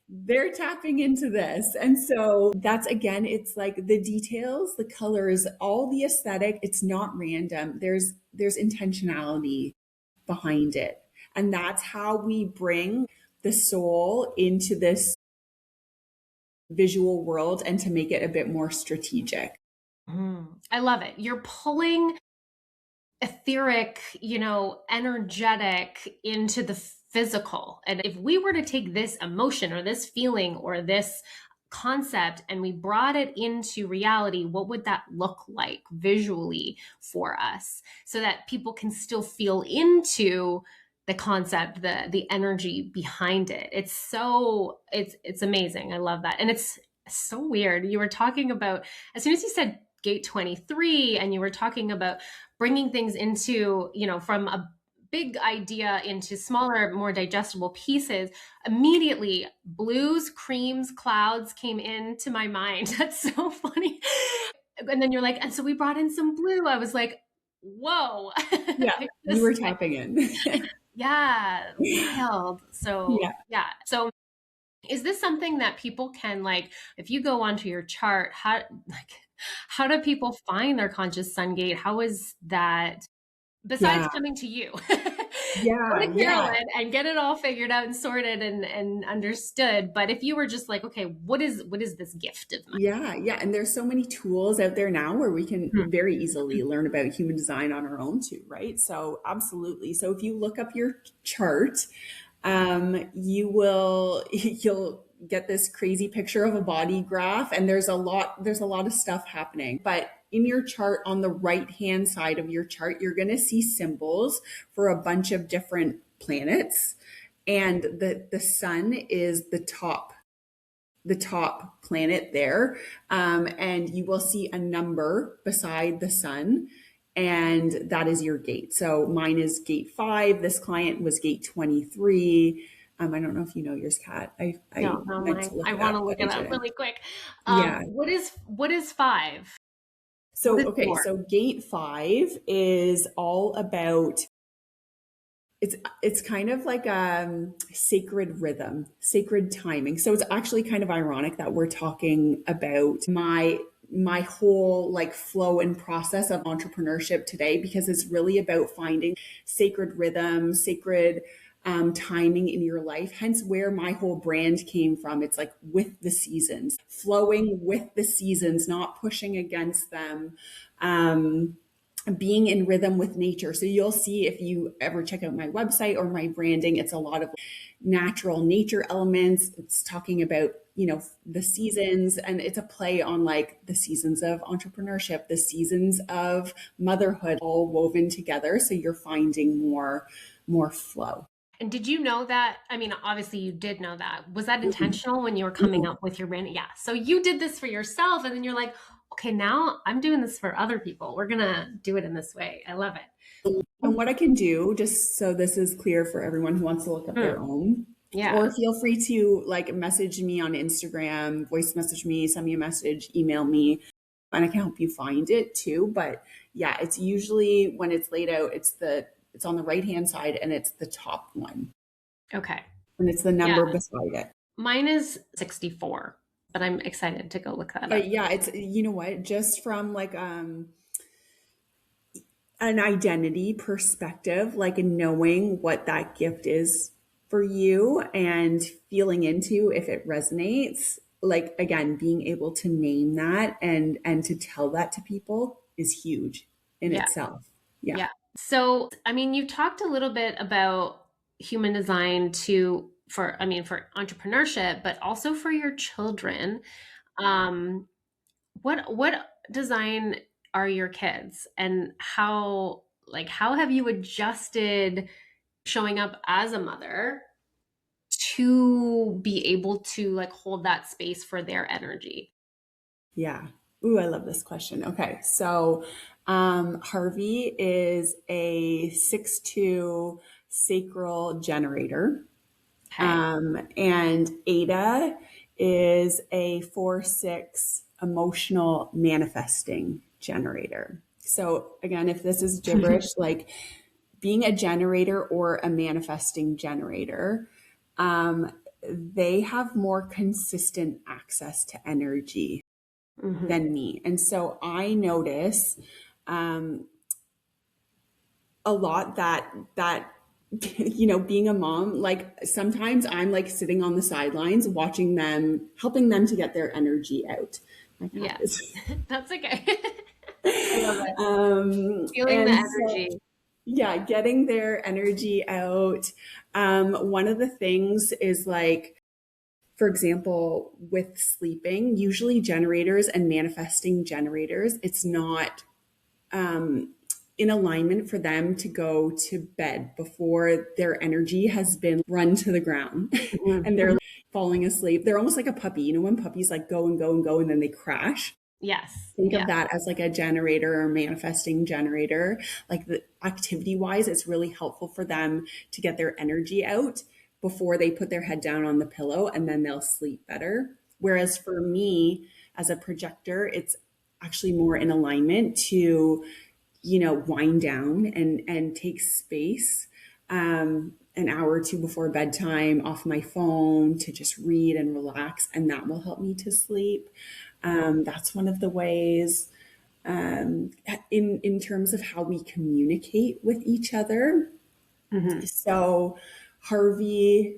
They're tapping into this. And so that's, again, it's like the details, the colors, all the aesthetic. It's not random. There's intentionality behind it. And that's how we bring the soul into this visual world and to make it a bit more strategic. I love it. You're pulling etheric, energetic into the physical. And if we were to take this emotion or this feeling or this concept and we brought it into reality, what would that look like visually for us so that people can still feel into the concept, the energy behind it? It's amazing. I love that. And it's so weird. You were talking about, as soon as you said gate 23 and you were talking about bringing things into, from a big idea into smaller, more digestible pieces, immediately blues, creams, clouds came into my mind. That's so funny. And then you're like, and so we brought in some blue. I was like, whoa. Yeah, you were tapping in. Yeah, wild. So yeah. So is this something that people can, like, if you go onto your chart, how do people find their conscious sun gate? How is that, besides coming to you? Go to Carolyn and get it all figured out and sorted and understood. But if you were just like, okay, what is this gift of mine? Yeah. And there's so many tools out there now where we can very easily learn about human design on our own too, right? So absolutely. So if you look up your chart, you'll get this crazy picture of a body graph, and there's a lot of stuff happening. But in your chart, on the right hand side of your chart, you're going to see symbols for a bunch of different planets, and the sun is the top planet there, and you will see a number beside the sun, and that is your gate. So mine is gate 5. This client was gate 23. I don't know if you know yours, Kat. I want to look it up really quick. What is 5? So okay, so gate 5 is all about, it's kind of like sacred rhythm, sacred timing. So it's actually kind of ironic that we're talking about my whole like flow and process of entrepreneurship today, because it's really about finding sacred rhythm, sacred timing in your life, hence where my whole brand came from. It's like with the seasons, flowing with the seasons, not pushing against them. Being in rhythm with nature. So you'll see if you ever check out my website or my branding, it's a lot of natural nature elements. It's talking about, the seasons, and it's a play on like the seasons of entrepreneurship, the seasons of motherhood, all woven together. So you're finding more flow. And did you know that? I mean, obviously you did know that. Was that intentional when you were coming up with your brand? Yeah. So you did this for yourself, and then you're like, okay, now I'm doing this for other people. We're going to do it in this way. I love it. And what I can do, just so this is clear for everyone who wants to look up their own, Yeah. or feel free to like message me on Instagram, voice message me, send me a message, email me, and I can help you find it too. But yeah, it's usually when it's laid out, it's on the right-hand side and it's the top one. Okay. And it's the number beside it. Mine is 64, but I'm excited to go look that up. But yeah, it's, just from like an identity perspective, like knowing what that gift is for you and feeling into if it resonates, like again, being able to name that and to tell that to people is huge in itself. Yeah. So, I mean, you talked a little bit about human design for entrepreneurship, but also for your children. What design are your kids, and how have you adjusted showing up as a mother to be able to like hold that space for their energy? Yeah. Ooh, I love this question. Okay. So, Harvey is a 6'2" sacral generator. Okay. And Ada is a 4'6" emotional manifesting generator. So again, if this is gibberish, like being a generator or a manifesting generator, they have more consistent access to energy than me. And so I notice a lot that being a mom, like sometimes I'm like sitting on the sidelines watching them, helping them to get their energy out. Yeah, that's okay. I love it. Feeling the energy. So, yeah, getting their energy out. One of the things is like, for example, with sleeping, usually generators and manifesting generators, it's not in alignment for them to go to bed before their energy has been run to the ground and they're falling asleep. They're almost like a puppy. When puppies like go and go and go and then they crash? Yes. Think of that as like a generator or manifesting generator. Like the activity wise, it's really helpful for them to get their energy out before they put their head down on the pillow, and then they'll sleep better. Whereas for me as a projector, it's actually more in alignment to, wind down and take space an hour or two before bedtime off my phone to just read and relax, and that will help me to sleep. That's one of the ways. In terms of how we communicate with each other. So Harvey,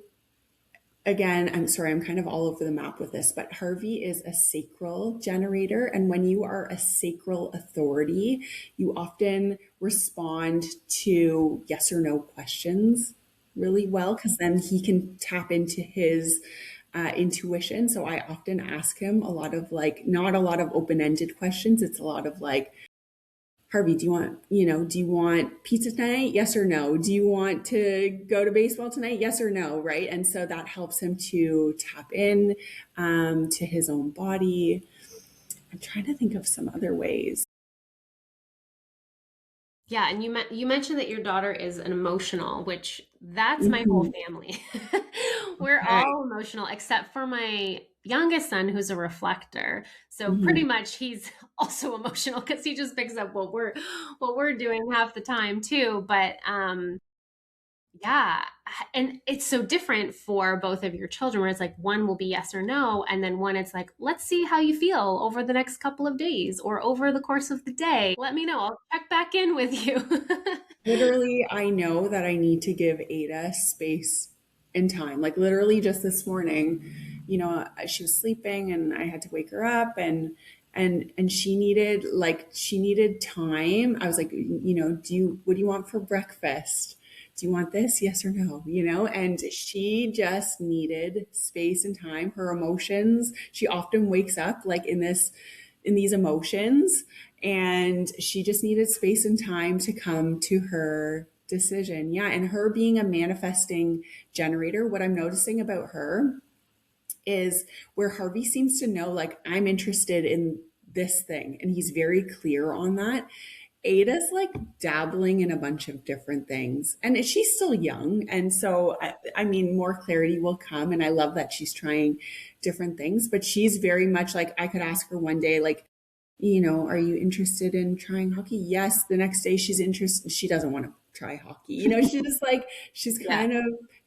again, I'm sorry, I'm kind of all over the map with this, but Harvey is a sacral generator. And when you are a sacral authority, you often respond to yes or no questions really well, because then he can tap into his intuition. So I often ask him a lot of like, not a lot of open-ended questions. It's a lot of like, Harvey, do you want pizza tonight? Yes or no? Do you want to go to baseball tonight? Yes or no? Right. And so that helps him to tap in to his own body. I'm trying to think of some other ways. Yeah, and you mentioned that your daughter is an emotional, which that's my whole family. We're all emotional except for my youngest son, who's a reflector. So pretty much he's also emotional because he just picks up what we're doing half the time too. But Yeah. And it's so different for both of your children, where it's like one will be yes or no. And then one, it's like, let's see how you feel over the next couple of days or over the course of the day. Let me know. I'll check back in with you. Literally, I know that I need to give Ada space and time. Like literally just this morning, she was sleeping and I had to wake her up and she needed time. I was like, what do you want for breakfast? Do you want this? Yes or no? And she just needed space and time. Her emotions, she often wakes up like in these emotions, and she just needed space and time to come to her decision. Yeah. And her being a manifesting generator, what I'm noticing about her is where Harvey seems to know, like, I'm interested in this thing, and he's very clear on that. Ada's like dabbling in a bunch of different things, and she's still young. And so, I mean, more clarity will come. And I love that she's trying different things, but she's very much like, I could ask her one day, like, are you interested in trying hockey? Yes. The next day she's interested. She doesn't want to try hockey. She's just like, she's Yeah. kind of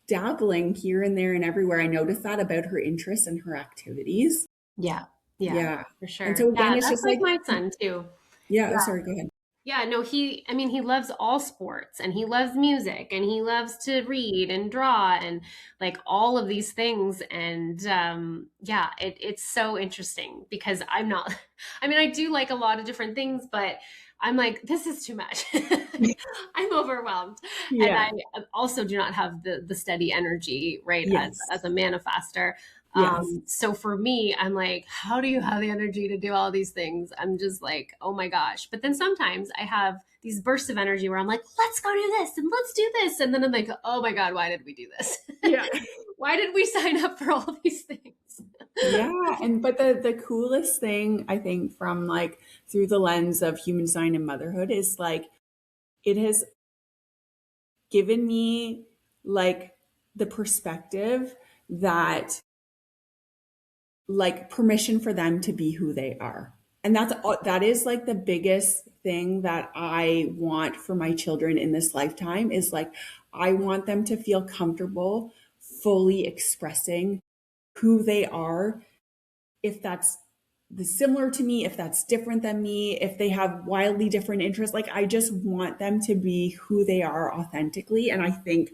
dabbling here and there and everywhere. I noticed that about her interests and her activities. Yeah. Yeah, Yeah. for And sure. so Yeah, again, it's that's just like like, my son too. yeah, Yeah. oh, sorry, go ahead. Yeah, no, I mean, he loves all sports and he loves music and he loves to read and draw and like all of these things. And yeah, it's so interesting because I'm not, I mean, I do like a lot of different things, but I'm like, this is too much. I'm overwhelmed. And Yeah. I also do not have the steady energy, right, as Yes. a manifester. Yes. So for me, I'm like, how do you have the energy to do all these things? I'm just like, oh my gosh. But then sometimes I have these bursts of energy where I'm like, let's go do this and let's do this. And then I'm like, oh my God, why did we do this? Yeah. Why did we sign up for all these things? Yeah. But the coolest thing I think from like through the lens of human design and motherhood is like, it has given me like the perspective that, like, permission for them to be who they are. And that is like the biggest thing that I want for my children in this lifetime is like, I want them to feel comfortable fully expressing who they are. If that's similar to me, if that's different than me, if they have wildly different interests, like, I just want them to be who they are authentically. And I think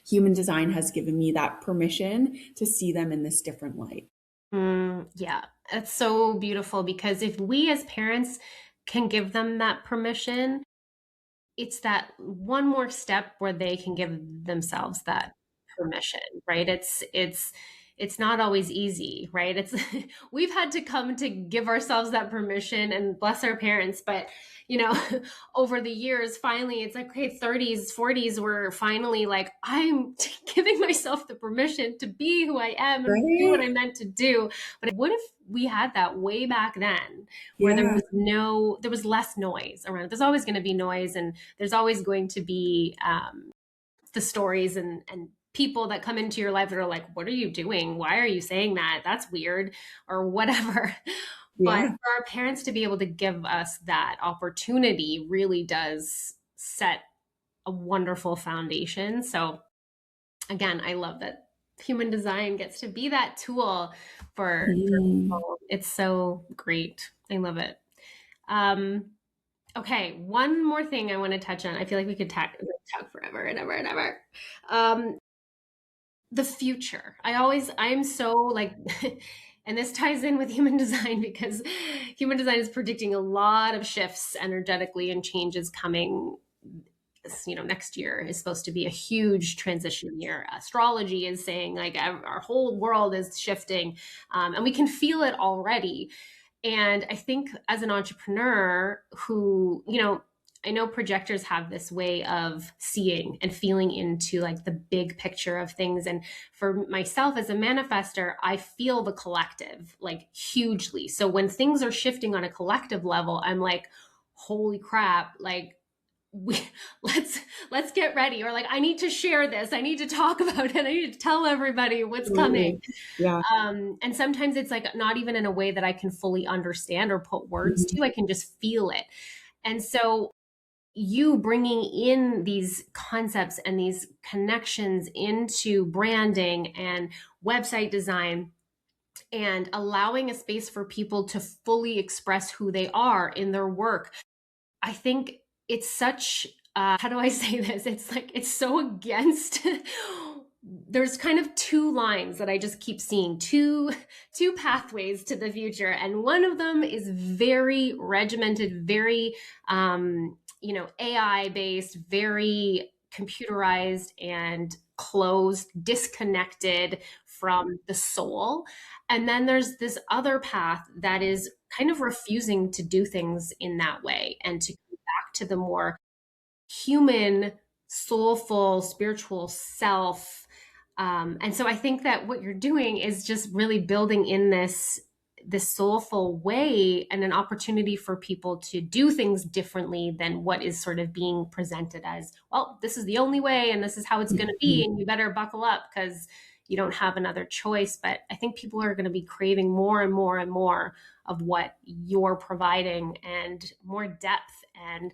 human design has given me that permission to see them in this different light. Yeah, it's so beautiful because if we as parents can give them that permission, it's that one more step where they can give themselves that permission, right? It's not always easy, right? It's we've had to come to give ourselves that permission and bless our parents, but you know, over the years, finally it's like, okay, 30s, 40s, we're finally like, I'm giving myself the permission to be who I am and do what Right? I'm meant to do. But what if we had that way back then where Yeah. there was less noise around it? There's always going to be noise and there's always going to be the stories and people that come into your life that are like, what are you doing? Why are you saying that? That's weird or whatever. But Yeah. for our parents to be able to give us that opportunity really does set a wonderful foundation. So again, I love that human design gets to be that tool for Mm. people. It's so great. I love it. Um, okay, one more thing I want to touch on. I feel like we could talk forever and ever and ever. Um, the future. I am so like, and this ties in with human design because human design is predicting a lot of shifts energetically and changes coming. Next year is supposed to be a huge transition year. Astrology is saying like our whole world is shifting, and we can feel it already. And I think as an entrepreneur who, I know projectors have this way of seeing and feeling into like the big picture of things. And for myself as a manifester, I feel the collective like hugely. So when things are shifting on a collective level, I'm like, holy crap, like we let's get ready, or like I need to share this, I need to talk about it, I need to tell everybody what's coming. Absolutely. Yeah. And sometimes it's like not even in a way that I can fully understand or put words Mhm. to. I can just feel it. And so, you bringing in these concepts and these connections into branding and website design and allowing a space for people to fully express who they are in their work. I think it's such, how do I say this? It's like, it's so against. There's kind of two lines that I just keep seeing, two pathways to the future, and one of them is very regimented, very AI based, very computerized and closed, disconnected from the soul. And then there's this other path that is kind of refusing to do things in that way and to go back to the more human, soulful, spiritual self. And so I think that what you're doing is just really building in this soulful way and an opportunity for people to do things differently than what is sort of being presented as, well, this is the only way and this is how it's going to be, and you better buckle up because you don't have another choice. But I think people are going to be craving more and more and more of what you're providing, and more depth and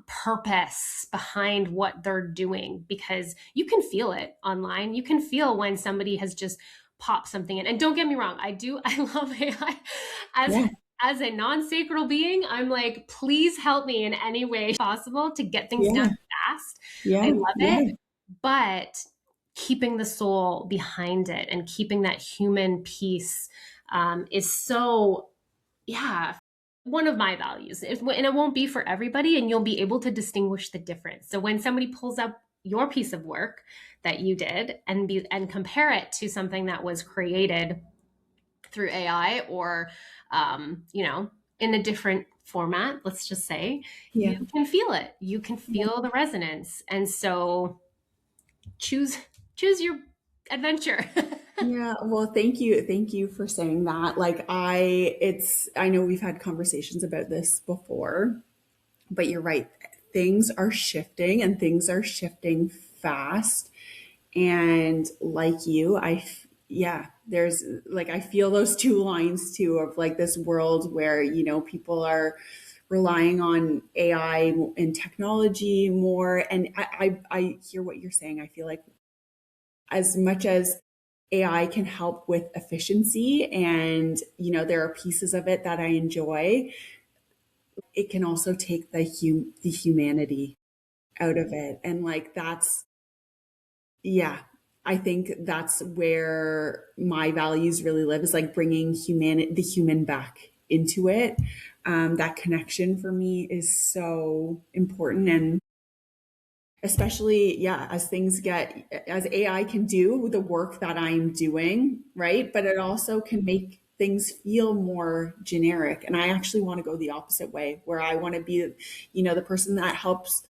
purpose behind what they're doing, because you can feel it online. You can feel when somebody has just popped something in. And don't get me wrong, I love AI. As a non-sacral being, I'm like, please help me in any way possible to get things done fast. I love it. But keeping the soul behind it and keeping that human piece is so, one of my values. And it won't be for everybody, and you'll be able to distinguish the difference. So when somebody pulls up your piece of work that you did and compare it to something that was created through AI or in a different format, let's just say, you can feel it. You can feel the resonance. And so choose your adventure. Yeah, well, thank you. Thank you for saying that. Like I know we've had conversations about this before, but you're right. Things are shifting and things are shifting fast. And like you, there's like, I feel those two lines too, of like this world where, people are relying on AI and technology more. And I hear what you're saying. I feel like as much as AI can help with efficiency and, there are pieces of it that I enjoy, it can also take the humanity out of it. And like, I think that's where my values really live, is like bringing the human back into it. That connection for me is so important. And especially, as AI can do the work that I'm doing, right? But it also can make things feel more generic. And I actually want to go the opposite way, where I want to be, the person that helps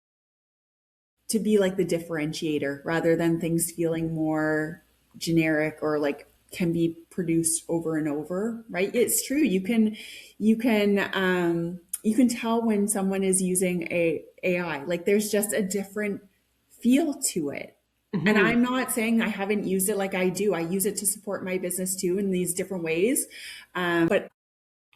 to be like the differentiator, rather than things feeling more generic or like can be produced over and over, right? It's true. You can tell when someone is using AI. Like there's just a different feel to it. Mm-hmm. And I'm not saying I haven't used it like I do. I use it to support my business too in these different ways. But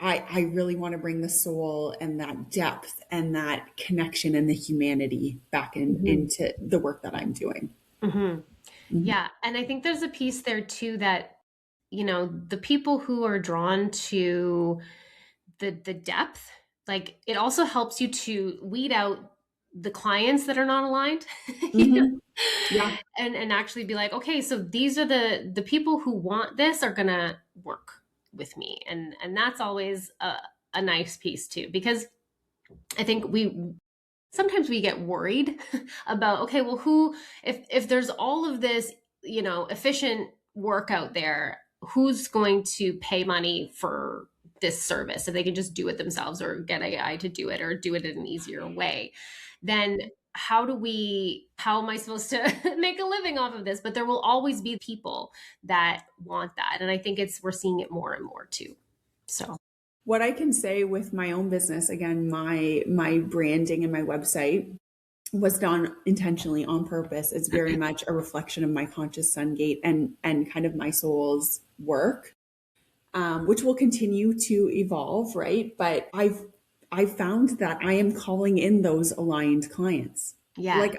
I really want to bring the soul and that depth and that connection and the humanity back into the work that I'm doing. Mm-hmm. Mm-hmm. Yeah. And I think there's a piece there too that, the people who are drawn to the depth, like it also helps you to weed out the clients that are not aligned. Mm-hmm. Yeah. And actually be like, okay, so these are the people who want this are gonna work with me. And that's always a nice piece too, because I think sometimes we get worried about, okay, well, if there's all of this, efficient work out there, who's going to pay money for this service if they can just do it themselves or get AI to do it or do it in an easier way? Then how am I supposed to make a living off of this? But there will always be people that want that. And I think we're seeing it more and more too. So what I can say with my own business, again, my branding and my website was done intentionally on purpose. It's very much a reflection of my conscious sun gate and kind of my soul's work, which will continue to evolve, right? But I found that I am calling in those aligned clients. Yeah. Like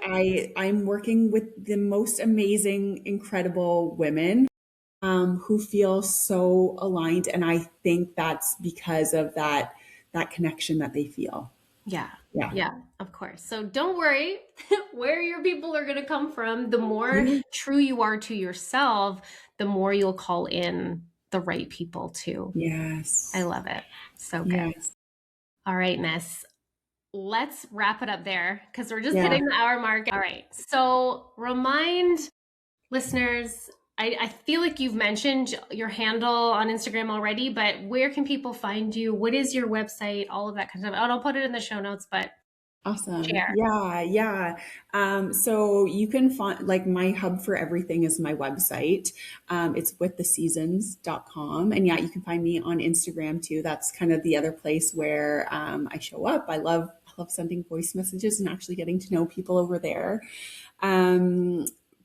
I'm working with the most amazing, incredible women who feel so aligned. And I think that's because of that connection that they feel. Yeah. Yeah. Yeah, of course. So don't worry where your people are going to come from. The more true you are to yourself, the more you'll call in the right people too. Yes. I love it. So good. Yes. All right, Miss. Let's wrap it up there because we're just Yeah. hitting the hour mark. All right. So remind listeners, I feel like you've mentioned your handle on Instagram already, but where can people find you? What is your website? All of that kind of stuff. I'll put it in the show notes, but Awesome. share. Yeah. So you can find, like, my hub for everything is my website. It's withtheseasons.com. And yeah, you can find me on Instagram too. That's kind of the other place where I show up. I love sending voice messages and actually getting to know people over there.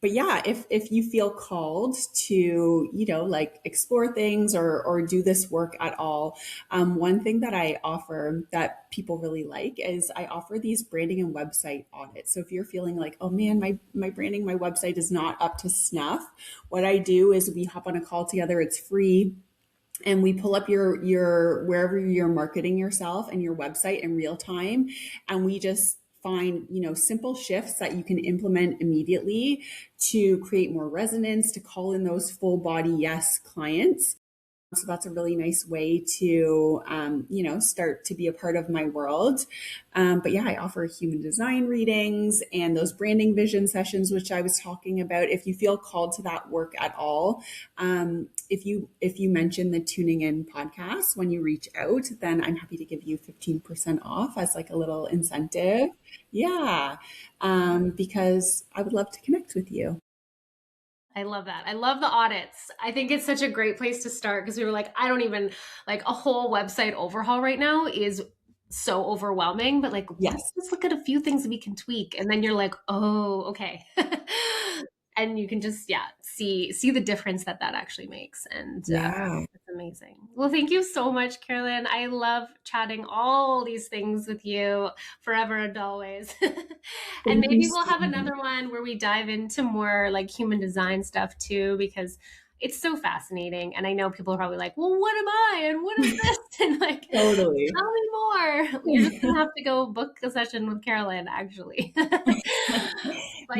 But yeah, if you feel called to, like, explore things or do this work at all, one thing that I offer that people really like is I offer these branding and website audits. So if you're feeling like, oh man, my branding, my website is not up to snuff, what I do is we hop on a call together. It's free. And we pull up your wherever you're marketing yourself and your website in real time. And we just find, simple shifts that you can implement immediately to create more resonance, to call in those full body yes clients. So that's a really nice way to, start to be a part of my world. But yeah, I offer human design readings and those branding vision sessions, which I was talking about. If you feel called to that work at all, if you mention the Tuning In podcast when you reach out, then I'm happy to give you 15% off as like a little incentive. Yeah, because I would love to connect with you. I love that. I love the audits. I think it's such a great place to start because we were like, I don't even like a whole website overhaul right now is so overwhelming, but like, Yes. let's look at a few things that we can tweak. And then you're like, oh, okay. And you can just, see the difference that actually makes. And it's amazing. Well, thank you so much, Carolyn. I love chatting all these things with you forever and always. And maybe we'll have another one where we dive into more like human design stuff too, because it's so fascinating. And I know people are probably like, well, what am I? And what is this? And like, Totally. tell me more. You're just going to have to go book a session with Carolyn, actually. But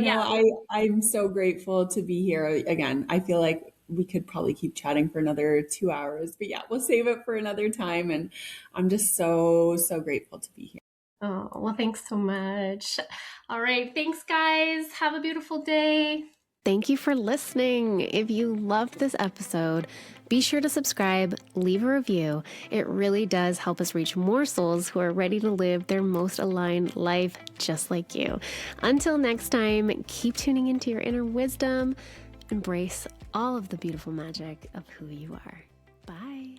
I'm so grateful to be here. Again, I feel like we could probably keep chatting for another 2 hours, but yeah, we'll save it for another time. And I'm just so grateful to be here. Oh, well, thanks so much. All right. Thanks, guys. Have a beautiful day. Thank you for listening. If you loved this episode, be sure to subscribe, leave a review. It really does help us reach more souls who are ready to live their most aligned life just like you. Until next time, keep tuning into your inner wisdom. Embrace all of the beautiful magic of who you are. Bye.